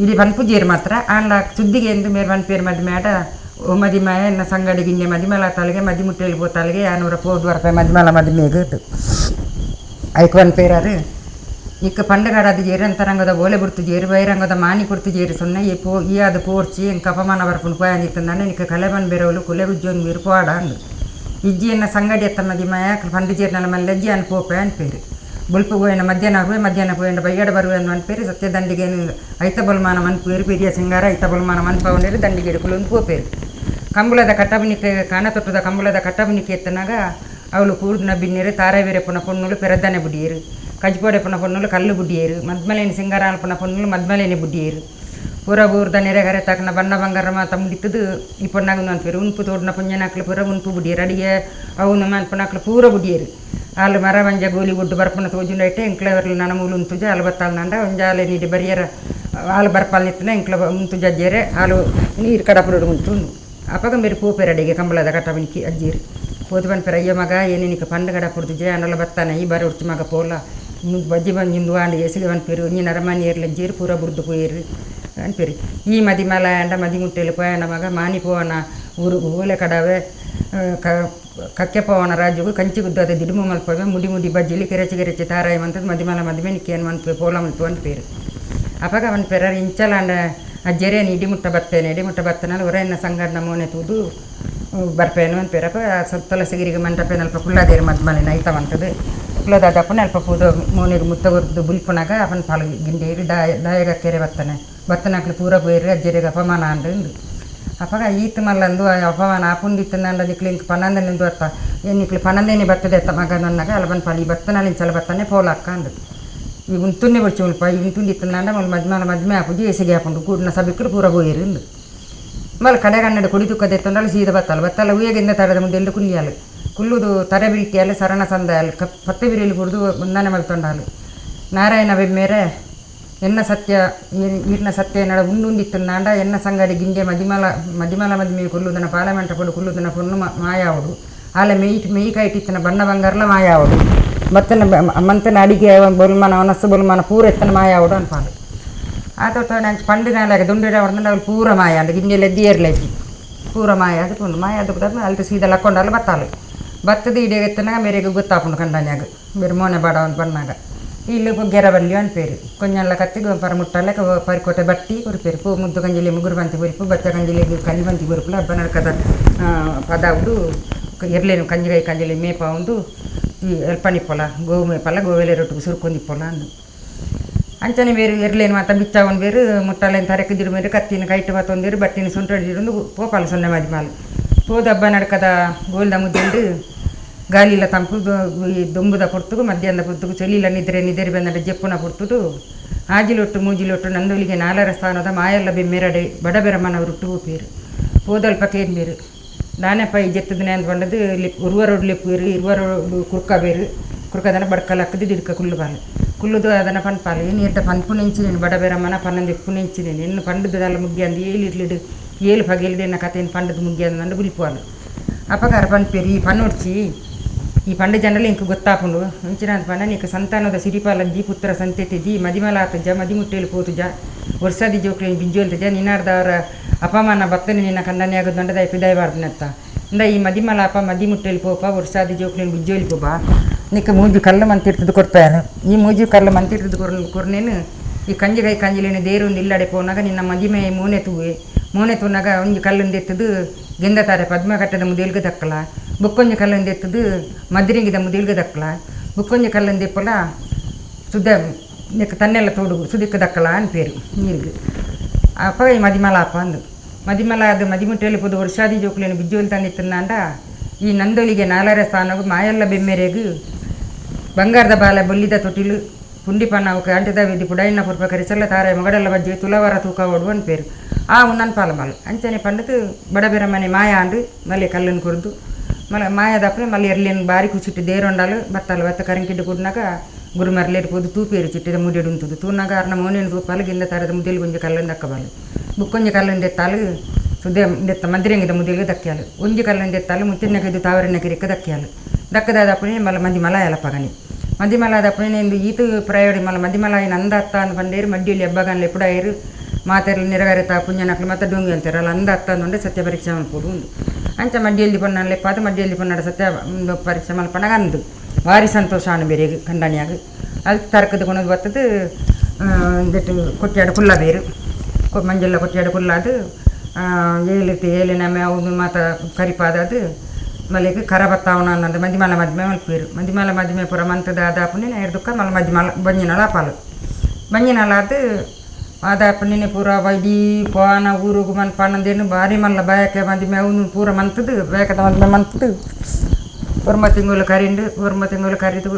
[SPEAKER 2] ಇಲ್ಲಿ ಪನ್ಪುಜೇರು ಮಾತ್ರ ಆಂಡ ಸುದ್ದಿಗೆ ಎಂದು ಮೇರೆ ಪನ್ಪೇರು ಮದ್ಮೇಡ ಮದಿಮಾಯ ಎನ್ನ ಸಂಗಡಿ ಗಿಂಡಿ ಮದಿಮಲ ತಾಳಿಗೆ ಮದಿ ಮುಟ್ಟೆಲಿ పోతాలిಗೆ 200 ರೂಪಾಯಿ ಮದಿಮಲ ಮದಿಮೇಗೆ ಐಕ್ ಪನ್ಪೇರಾರು ಇಕ್ಕ ಪಂಡಗಾಡದು ಜೇರು ಅಂತರಂಗದ ಓಲೆ ಬಿಡ್ತು ಜೇರು ಬೈರಂಗದ ಮಾನಿ ಕೊಡ್ತು ಜೇರು ಸೊನ್ನೆ ಈ ಅದು ಪೋರ್ಚಿ ಎಂಕ ಅಪಮಾನ ಬರ್ಕೊಂಡು పోయంದಿತ್ತಂದಾನೆ ನಿಕ್ಕ ಕಲೆ ಬನ್ ಬೇರೆವಳು ಕುಲೆ ಉಜ್ಜೋನ್ ಮೀರು పోಡ ಅಂದು ఇజ్జి ఎన్న సంగడి ఎత్త మదిమాయ పండు చేరిన మళ్ళీ లజ్జి అని పోపే అని పేరు బుల్పు పోయిన మధ్యాహ్నం పోయిన బయ్యాడ బరువు అని పేరు సత్య దండిగే ఐత బొల్మానం అని పేరు పెరియ సింగార ఐత బొల్మానం అని పౌండేరు దండిగేడుకులు అని పోపేరు ಕಂಬಳದ ಕಟ್ಟಬನಿಕೆ ಕಾಣ ತೊಟ್ಟದ ಕಂಬಳದ ಕಟ್ಟಬನಿಕೆ ಎತ್ತನಾಗ ಅವಳು ಕೂರ್ದಿನ ಬಿನ್ನೇರು ತಾರಾವೇರೆ ಪುನ ಪೊಣ್ಣುಲು ಪೆರದ್ದಾನೆ ಬುಡಿಯೇರು ಕಜ್ಪೋಡೆ ಪುನ ಪೊಣ್ಣುಲು ಕಲ್ಲು ಬುಡಿಯೇರು ಮದ್ಮಲೇನಿ ಸಿಂಗಾರ ಪುನ ಪೊಣ್ಣುಲು ಮದ್ಮಲೇನಿ ಬುಡಿಯೇರು ಪೂರ ಊರ್ದ ನೆರೆಗರೆ ತಕ್ಕನ ಬಣ್ಣ ಬಂಗಾರ ತಮ್ಮಿತ್ತದು ಈ ಪೊಣ್ಣಾಗ ಅಂತ ಪೇರು ಉನ್ಪು ತೋಡಿನ ಪುಂಜನಾಕ್ಲು ಪೂರ ಉನ್ಪು ಬುಡಿಯರು ಅಡಿಗೆ ಅವನು ಮನ್ಪನಾಕ್ಲು ಪೂರ ಬುಡಿಯರು ಅಲ್ಲಿ ಮರ ಮಂಜ ಗೋಲಿ ಗುಡ್ಡು ಬರ್ಪನ ತೋಜುಂಡೈತೆ ಎಂಕ್ಲೆವರ್ಲು ನನ್ನ ಮೂಲು ಉಂತುಜ ಅಲ್ಲಿ ಬತ್ತಾಲ ನಂಡ ಒಂಜಾಲೆ ನೀಡಿ ಬರಿಯರ ಹಾಲು ಬರ್ಪಾಲ್ ನಿತ್ತನ ಎಂಕ್ಲ ಉಂತುಜ ಅಜ್ಜೇರೆ ಹಾಲು ನೀರು ಕಡಪುಡು ಉಂಟು ಅಪ್ಪಾಗ ಮೇರೆ ಪೂಪೇರು ಅಡಿಗೆ ಕಂಬಳದ ಕಟ್ಟಬನಿಕೆ ಅಜ್ಜೇರಿ పోతు పని పెరయ్య మగ ఏ నీకు పండుగ పుడుతుజే అండల బత్తాన ఈ బారి ఉడిచి మగ పోల బజ్జి బంజిందు అండ్ ఎసిలి అని పేరు నీ నరమాని ఏర్లు జేరు పూర బుర్దు పోయేరు అని పేరు ఈ మది మల అండ మది ముట్టెలు పోయాన మగ మానిపోవన ఊరు ఊలే కడవే ಕಕ್ಕೆ ಪವನ ರಾಜ್ಯಗಳು ಕಂಚಿ ಗುದ್ದಾದ ದಿಡುಮು ಮಲ್ಪವೆ ಮುಡಿ ಮುಡಿ ಬಜ್ಜಿಲಿ ಕೆರೆಚಿ ತಾರಾಯಿ ಮಂತದ್ದು ಮದಿಮಲ ಮದುವೆ ನಿಕ್ಕೇನು ಮನ್ಪೆ ಪೋಲ ಮಲ್ಪು ಅಂತ ಪೇರು ಅಪ್ಪಾಗ ಅವನ ಪೆರ ಇಂಚಲಾಂಡ ಅಜ್ಜರೇನು ಇಡಿಮುಟ್ಟ ಬತ್ತನಲ್ಲಿ ಹೊರೆಯನ್ನ ಸಂಗಡನ ಮೋನೆ ತೂದು ಬರ್ಪೇನು ಅಂತ ಪೇರಪ್ಪ ಸ್ವಲ್ಪ ಸಿಗಿರಿಗೆ ಮಂಟಪೇನು ಅಲ್ಪ ಕುಳ್ಳಾದೇರು ಮದ್ಮಲಿನ ಐತವಂತದ್ದು ಕುಳ್ಳದಾದಪ್ಪನ ಅಲ್ಪ ಪೂದು ಮೋನಿಗೆ ಮುತ್ತಗೊರ್ದು ಬುಲ್ಪುನಾಗ ಅವನ ಪಾಲು ಗಿಂಡೇರಿ ದಾಯಗ ಕೆರೆ ಬತ್ತನಾಕ್ಲು ಪೂರ போயிரு ಅಜ್ಜರಿಗೆ ಅಪಮಾನ ಅಂದು ಅಪ್ಪಾಗ ಈತ ಮಲ್ಲಂದು ಅಪಮಾನ ಆಪುಂದಿತ್ತು ನಂಡ ನಿಕ್ಲು ಇಂಕ ಪನ್ನಂದ ನಿಂದು ಅತ್ತ ಏನು ನಿಕ್ಲು ಪನ್ನಂದೇನೆ ಬರ್ತದೆ ಅತ್ತ ಮಗ ನನ್ನಾಗ ಅಲ್ಲಬನ್ ಪಾಲು ಈ ಬತ್ತನಲ್ಲಿ ಇಂಚಲ ಬತ್ತಾನೆ ಪೋಲ ಅಕ್ಕ ಅಂದು ಈಗ ಉಂತುನ್ನೆ ಬಿಡ್ಚು ಮುಲ್ಪ ಈಗ ಉಂತುಂದಿತ್ತು ನಂಡ ಮಲ್ ಮದ್ಮೆ ಹಾಪುಜಿ ಎಸಿಗೆ ಹಾಕೊಂಡು ಕೂಡಿನ ಸಬಿಕ್ಕರು ಪೂರ పోయేరు ಇಂದು మళ్ళీ కడగన్నడు కొడి తుక్కదెత్తుండాలి సీద బత్తాలు ఊయగింద తడద ముందు ఎల్లు కుల్లియాలి కుళ్ళుదు తర బిరికియాలి సరణ సందాయాలి పత్త బిరిలు కుడుదు ముందానే మలుతుండాలి నారాయణ మేరే ఎన్న సత్య ఈర్న సత్య నడ ఉండుండిత్తున్నాండ ఎన్న సంగడి గింజೆ మదిమల మదిమే కుళ్ళుదన పార్లమెంట్ పొడు కుళ్ళుదన పొన్ను మాయావుడు ఆల మెయ్యి కైటిత్తిన బండ బంగారుల మాయావుడు మత్తన మంతన అడిగే బొల్మన మనస్సు బొల్మన పూరెత్తన మాయావుడు అనిపాలి ಆ ತೋಟ ನಂಗೆ ಪಂಡಿನಾಲಾಗ ದುಂಡಿಡ ಹೊಡೆದು ಅವ್ಳು ಪೂರ ಮಾಯ ಅಂತ ಗಿಂಜೆಲ್ಲ ಎದ್ದಿಯರ್ಲೈತಿ ಪೂರ ಮಾಯ ಅದಕ್ಕೆ ಮಾಯ ಅದಕ್ಕೆ ಅಲ್ಲಿ ಸೀದಾ ಲಕ್ಕೊಂಡಲ್ಲಿ ಬತ್ತಾಳೆ ಬತ್ತದ ಇಡೀ ಎತ್ತನಾಗ ಮೇರೆಗೆ ಗೊತ್ತಾಪುಂಡು ಕಂಡನ್ಯಾಗ ಬೇರೆ ಮೋನೆ ಬಾಡ ಅಂತ ಬಂದಾಗ ಇಲ್ಲಿ ಗೆರಬಲ್ಲಿ ಅಂತ ಪೇರು ಕೊಂచెಲ್ಲ ಕತ್ತಿಗೆ ಪರ ಮುಟ್ಟಲ್ಲ ಪರಿಕೋಟೆ ಬಟ್ಟಿ ಕೊರಿಪೇರು ಪೂ ಮುದ್ದು ಕಂಜಿಲಿ ಮುಗುರು ಬಂತಿ ಬರಿಪು ಬಚ್ಚ ಕಂಜಿಲಿ ಕಂಜಿ ಬಂತಿ ಬರುಪುಲ ಹಬ್ಬ ನಡ್ಕದ ಪದ ಉಂಡು ಇರ್ಲೇನು ಕಂಜಿಲಿ ಮೇಪ ಉಂಡು ಎಲ್ಪನಿಪ್ಪಲ್ಲ ಗೋವು ಮೇಪಲ್ಲ ಗೋವೆಲೆ ರೊಟ್ಟಿಗೆ ಸುರ್ಕೊಂಡಿಪ್ಪಲ್ಲ ಅಂದು ಅಂಚನೆ ಬೇರು ಇರ್ಲೇನು ಮಾತ ಬಿಚ್ಚಾವನ್ ಬೇರು ಮುಟ್ಟಲೇನು ತರಕಿದಿರು ಬೇರು ಕತ್ತಿನ ಕೈಟ್ ಮತ್ತೊಂದಿರು ಬಟ್ಟಿನ ಸುಂಟಡಿರು ಪೋಪಾಲ ಸೊನ್ನೆ ಮದಿಮಾಲು ಹೋದ ಹಬ್ಬ ನಡ್ಕದ ಗೋಲ್ದ ಮುದ್ದೆ ಗಾಲಿಲ್ಲ ತಂಪು ದೊಂಬುದ ಪುರ್ತುಗು ಮಧ್ಯಾಹ್ನದ ಪುರ್ತುಗು ಚಳಿಲ್ಲ ನಿದ್ರೆ ಬಂದ ಜಪ್ಪುನ ಪುರ್ತುದು ಆಜಿಲೊಟ್ಟು ಮೂಜಿಲೊಟ್ಟು ನಂದೊಲಿಗೆ 4ರ ಸ್ಥಾನದ ಮಾಯಲ್ಲ ಬೆಮ್ಮೆರಡೆ ಬಡಬೆರಮ್ಮನವರುಟ್ಟು ಪೇರು ಹೋದಲ್ಪ ಕೇನ್ ಬೇರು ನಾನೇ ಪೈ ಜೆತ್ತದನೆ ಅಂತ ಬಂದದ್ದು ಉರುವರೋಡು ಲೆಪ್ಪೇರು ಇರುವರೋಡು ಕುರ್ಕದನ ಬಡ್ಕಲ್ ಹಾಕದು ದಿಡ್ಕ ಕುಲ್ಲುದು ಅದನ್ನು ಪನ್ಪಾಲು ಏನು ಎಡ್ಡ ಪನ್ಪು ನೆಂಚಿನೇನು ಬಡಬೆರಮ್ಮನ ಪನ್ನೊಂದು ಎಪ್ಪು ನೆಂಚಿನೇನು ಇನ್ನು ಪಂಡದಲ್ಲ ಮುಗ್ಗಿ ಅಂದು ಏಳು ಪಗೆಲಿದೆ ಎನ್ನ ಕಥೆಯನ್ನು ಪಂಡದ ಮುಗ್ಗಿ ಅಂದು ಬಿಲ್ಪುವಾಲು ಅಪಕಾರ ಪನ್ಪೇರು ಈ ಪನ್ನೊಡ್ಚಿ ಈ ಪಂಡ ಜನರಲ್ಲಿ ಇಂಕ ಗೊತ್ತಾಪುಂಡು ಮುಂಚಿನ ಪನ್ನ ನೀಕು ಸಂತಾನದ ಸಿರಿಪಾಲಜ್ಜಿ ಪುತ್ರ ಸಂತೆತಿಜಿ ಮದಿಮಲಾತಜ್ಜ ಮದಿಮುಟ್ಟೇಲು ಪೋತುಜ ವರ್ಷದಿ ಜೋಕ್ಲಿ ಬಿಜ್ಜೋಲ್ತಜ ನಿನ್ನಾರ್ದವರ ಅಪಮಾನ ಬತ್ತನೆ ನಿನ್ನ ಕಂದನೆ ದಂಡದ ಎಪಿದಾಯಬಾರ್ದನತ್ತ ಇಂದ ಈ ಮದಿಮಲ ಅಪ್ಪ ಮದಿಮುಟ್ಟೇಲು ಪೋಪ ವರ್ಷದಿ ಜೋಕ್ಲಿ ಬಿಜ್ಜೋಲಿ ಪೋಪ నీకు మూజు కళ్ళు మంతిರ್ತదు కొడతాను ఈ మూజు కళ్ళు మంతిರ್ತదు కొరనేను ఈ కంజిగై కంజిలేని ದೇರು ಇಲ್ಲಡೆ ಪೋನಾಗ ನಿನ್ನ ಮದಿಮೆ ಮೂನೆ ತೂವೆ ಮೂನೆ ತುನ್ನಾಗ ಒಂಜಿ ಕಲ್ಲುಂದು ಎತ್ತದು ಗೆಂದತಾರೆ ಪದ್ಮ ಕಟ್ಟದ ಮುದಿಲ್ಗೆ ದಕ್ಕಲ ಬುಕ್ಕೊಂಜಿ ಕಲ್ಲುಂದು ಎತ್ತದು ಮದ್ರಿಂಗಿದ ಮುದಿಲ್ಗೆ ದಕ್ಕಲ ಬುಕ್ಕೊಂಜಿ ಕಲ್ಲುಂದು ಎಪ್ಪಲ ಸುದ್ದ ತನ್ನೆಲ್ಲ ತೋಡು ಸುದಿಕ್ಕೆ ದಕ್ಕಲ ಅನ್ಪೇರು ನೀರಿಗೆ ಅಪ್ಪ ಮದಿಮಲ ಅಪ್ಪ ಅಂದು ಮದಿಮಲ ಅದು ಮದಿಮುಟ್ಟೆಯಲ್ಲಿ ಪುದು ವರ್ಷಾದಿ ಜೋಕ್ಲೇನು ಬಿಜ್ಜೋಲಿ ತಂದಿತ್ತಂದ ಈ ನಂದೊಲಿಗೆ ನಾಲರ ಸ್ಥಾನವು ಮಾಯಲ್ಲ ಬೆಮ್ಮೆರೆಗು ಬಂಗಾರದ ಬಾಲ ಬೊಲ್ಲಿದ ತೊಟ್ಟಿಲು ಪುಂಡಿಪಣ್ಣ ಅವಕ್ಕೆ ಅಂಟದ ವಿಧಿ ಪುಡೈನ ಪುರ್ಪ ಕರಿಸಲ್ಲ ತಾರೆ ಮಗಡೆಲ್ಲ ಬಜ್ಜಿ ತುಲವರ ತೂಕ ಓಡುವ ಅನ್ಪೇರು ಆ ನನ್ನ ಪಾಲ ಮಾಲು ಅಂಚನೆ ಪಂಡದು ಬಡಬೇರ ಮನೆ ಮಾಯ ಅಂಡು ಮಲೆ ಕಲ್ಲನ್ನು ಕುರಿದು ಮಾಯದಪ್ಪನೆ ಮಲ್ಲಿ ಎರ್ಲಿನ ಬಾರಿ ಕುಚಿಟ್ಟು ದೇರೊಂಡಾಲು ಬತ್ತಲ್ಲ ಬತ್ತ ಕರಂಕಿಡ್ಡು ಕುಡ್ನಾಗ ಗುರು ಮರಲೇರು ಪೋದು ತೂಪೇರು ಚಿಟ್ಟಿದ ಮುಡಿಡು ಉಂಟದು ತೂನಾಗ ಅರ್ನ ಮೋನೇನು ತೂಪಾಲು ಗಿಂದ ತರದ ಮುದಿಲು ಗುಂಜಿ ಕಲ್ಲನ್ನು ದಕ್ಕಬಾಲು ಬುಕ್ಕೊಂಜಿ ಕಲ್ಲನ್ನು ಎತ್ತಾಲು ಸುದ್ದೆ ದೆತ್ತ ಮಂದಿರಂಗಿದ ಮುದಿಲ್ಗೆ ದಕ್ಕ್ಯಾಲು ಒಂಜಿ ಕಲ್ಲನ್ನು ಎತ್ತಾಲು ಮುತ್ತಿನಗಿದ್ದು ತಾವರಿನ ಕಿರಿಕ ದಕ್ಕ್ಯಾಲು ದಕ್ಕದಾದಪ್ಪನೇ ಮಲ್ಲ ಮಂದಿ ಮಲ ಎಲ್ಲ ಪಗನಿ ಮಂದಿ ಮಲಾದಪ್ಪನೇ ಇಂದು ಈತು ಪ್ರಯೋಡಿ ಮಲ್ಲ ಮಂದಿ ಮಲ ಏನು ಅಂದ ಅತ್ತ ಅಂದು ಬಂದೇರು ಮಡ್ಡಿಯಲ್ಲಿ ಹಬ್ಬಗನ್ಲೆ ಎಪ್ಪಡಾಯಿರು ಮಾತೆರ್ಲಿ ನಿರಗಾರಿತ ಪುಣ್ಯನಕ್ಲು ಮತ್ತೆ ಡೊಂಗಿ ಅಂತಾರಲ್ಲ ಅಂದ ಅತ್ತ ಅಂದುಂಡೆ ಸತ್ಯ ಪರೀಕ್ಷೆ ಮಲ್ಪೋಡು ಉಂದು ಅಂಚ ಮಡ್ಡಿಯಲ್ಲಿ ಪೊಣ್ಣಲ್ಲಿ ಪಾತ ಮಡ್ಡಿಯಲ್ಲಿ ಪೊನ್ನಾಡ ಸತ್ಯ ಪರೀಕ್ಷೆ ಮಲ್ಪನಾಗ ಅಂದು ಭಾರಿ ಸಂತೋಷ ಅನು ಬೇರೆಗೆ ಖಂಡಣಿಯಾಗ ಅಲ್ಲಿ ತರಕದ ಕೊಣದು ಬರ್ತದು ಒಂದಿಟ್ಟು ಕೊಟ್ಟಿಯಾಡು ಕುಲ್ಲ ಬೇರು ಮಂಜೆಲ್ಲ ಕೊಟ್ಟಿಯಾಡು ಕುಲ್ಲಾದು ಏಲಿರ್ತಿ ಏಲಿನ ಅವ್ನು ಮಾತ ಕರಿಪಾದದು ಮಲ್ಲಿಗೆ ಕರ ಬತ್ತಾವಣ ಅನ್ನೋದು ಮದಿಮಲ ಮದ್ಮೆ ಮಲ್ಪೇರು ಮದಿಮಲ ಮದ್ಮೆ ಪುರ ಮಂತದ ಆದಾಪುನೇ ಎರ್ದುಕ್ಕ ಮಲ್ಲ ಮದಿಮಲ ಬಂಜಿನಲ ಪಾಲು ಬಂಜಿನಲ ಅದು ಆದಾಪುನೇ ಪೂರ ವೈಡಿ ಪೋನ ಊರುಗು ಮಲ್ಪಣ್ಣಂದೇನು ಭಾರಿ ಮಲ್ಲ ಬಯಕೆ ಮದಿಮೆ ಅವನು ಪೂರ ಮಂತದು ಬೇಕದ ಮದ್ಮೆ ಮಂತದು ಒರ್ಮ ತಿಂಗಳು ಕರಿಂಡು ಒರ್ಮ ತಿಂಗಳು ಕರಿದು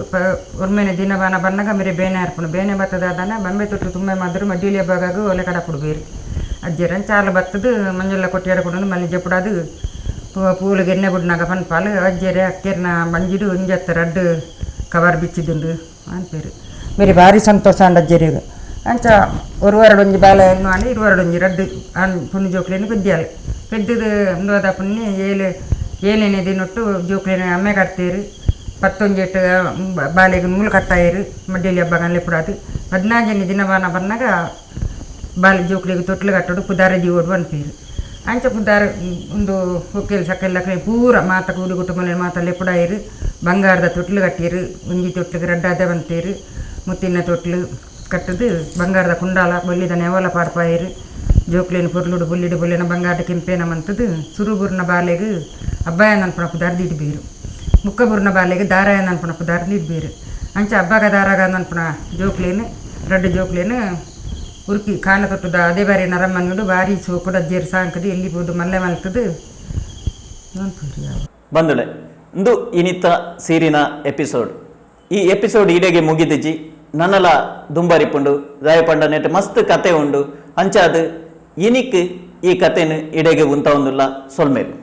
[SPEAKER 2] ಒರ್ಮೆನೆ ದಿನ ಬಾನ ಬನ್ನಾಗ ಮೇರೆ ಬೇನೆ ಹರ್ಪುಣು ಬೇನೆ ಬತ್ತದಾದನ ಬಂಬೆ ತೊಟ್ಟು ತುಂಬ ಮದ್ರು ಮಡ್ಡಿಲಿ ಹಬ್ಬಗಾಗು ಒಲೆ ಕಡಪುಡು ಬೇರು ಅಜ್ಜರನ್ ಚಾಲು ಬತ್ತದು ಮಂಜೆಲ್ಲ ಕೊಟ್ಟಿಯಾಡ ಕೊಡೋದು ಮಲ್ಲಿ ಜಪ್ಪುಡದು ಪೂಲಿಗೆ ಎಣ್ಣೆ ಬಿಡ್ನಾಗ ಪನ್ಪಾಲು ಅಜ್ಜರೆ ಅಕ್ಕೆರ್ನ ಬಂಜಿಡು ಇಂಜತ್ತ ರಡ್ಡು ಕವರ್ ಬಿಚ್ಚಿದುಂಡು ಅನ್ಪೇರು ಬೇರೆ ಭಾರಿ ಸಂತೋಷ ಅಂಡ ಅಜ್ಜರಿಗೆ ಅಂಚ ಒರುವರಡು ಒಂಜಿ ಬಾಲ ಎನ್ನು ಆಂಡು ಇರುವರಡು ಒಂಜಿ ರಡ್ಡು ಪುಣ್ಣು ಜೋಕ್ಲೇನು ಪೆದ್ದಿಯಾಲು ಪೆದ್ದದು ಒಂದೋದ ಪುಣ್ಣಿ ಏನೇನೆ ದಿನೊಟ್ಟು ಜೋಕ್ಲೇನು ಅಮ್ಮೆ ಕಟ್ತೇರು ಪತ್ತೊಂಜೆಟ್ಟು ಬಾಲೆಗೆ ಮೂಲು ಕಟ್ಟಾಯಿರು ಮಡ್ಡಿಯಲ್ಲಿ ಹಬ್ಬಗನ್ಲೆ ಪುಡಾದು 14ನೇ ದಿನ ಬಾನ ಬಂದಾಗ ಬಾಲೆ ಜೋಕ್ಲಿಗೆ ತೊಟ್ಲು ಕಟ್ಟೋಡು ಪುದಾರ ಜೀವೋಡು ಅನ್ಪೇರು ಅಂಚ ಪುದಾರ ಒಂದು ಹೊಕ್ಕೆಲ್ ಸಕ್ಕೆಲ್ಲ ಪೂರ ಮಾತ ಕೂಡಿ ಕುಟುಂಬ ಮಾತಲ್ಲೇ ಪುಡಾಯಿರು ಬಂಗಾರದ ತೊಟ್ಲು ಕಟ್ಟಿರು ಒಂಜಿ ತೊಟ್ಲಿಗೆ ರಡ್ಡಾದ ಬಂತೇರು ಮುತ್ತಿನ ತೊಟ್ಲು ಕಟ್ಟದು ಬಂಗಾರದ ಕುಂಡಾಲ ಬೊಲ್ಲಿದ ನೆವಲ ಪಾಡ್ಪಾಯಿರು ಜೋಕ್ಲೇನು ಪುರ್ಲುಡು ಬುಲ್ಲಿಡು ಬೊಲ್ಲಿನ ಬಂಗಾರದ ಕೆಂಪೇನ ಮಂತದು ಸುರುಬುರ್ನ ಬಾಲೆಗೆ ಅಬ್ಬಾಯ ನನ್ಪುಣ ಪುದಾರ್ದಿಟ್ಟು ಬೀರು ಮುಕ್ಕಬುರ್ನ ಬಾಲೆಗೆ ದಾರಾಯ ನನ್ಪುಣ ಪುದಾರ್ದಿಟ್ಟು ಬೀರು ಅಂಚ ಹಬ್ಬಗ ದಾರಾಗ ನನ್ಪುಣ ಜೋಕ್ಲೇನು ರಡ್ಡು ಜೋಕ್ಲೇನು ಉರುಕಿ ಕಾಣ ತೊಟ್ಟದ ಅದೇ ಬಾರಿ ನರಮ್ಮನ್ನುಡು ಬಾರಿ ಸೋಕುಡು ಅಜ್ಜೇರು ಸಾಂಕದು ಎಲ್ಲಿ ಬೋದು ಮಲ್ಲೆ ಮಲ್ತದು
[SPEAKER 1] ಬಂದುಳೆ ಇಂದು ಇನಿತ ಸೀರಿನ ಎಪಿಸೋಡ್ ಈ ಎಪಿಸೋಡ್ ಇಡೆಗೆ ಮುಗಿದಿಜಿ ನನ್ನಲ ದುಂಬರಿಪುಂಡು ದಯಪಂಡ ನೆಟ್ ಮಸ್ತ್ ಕತೆ ಉಂಡು ಅಂಚಾದು ಇನಿಕ್ ಈ ಕತೆನು ಇಡೆಗೆ ಉಂತ ಒಂದುಲ್ಲ ಸೊಲ್ಮೇರು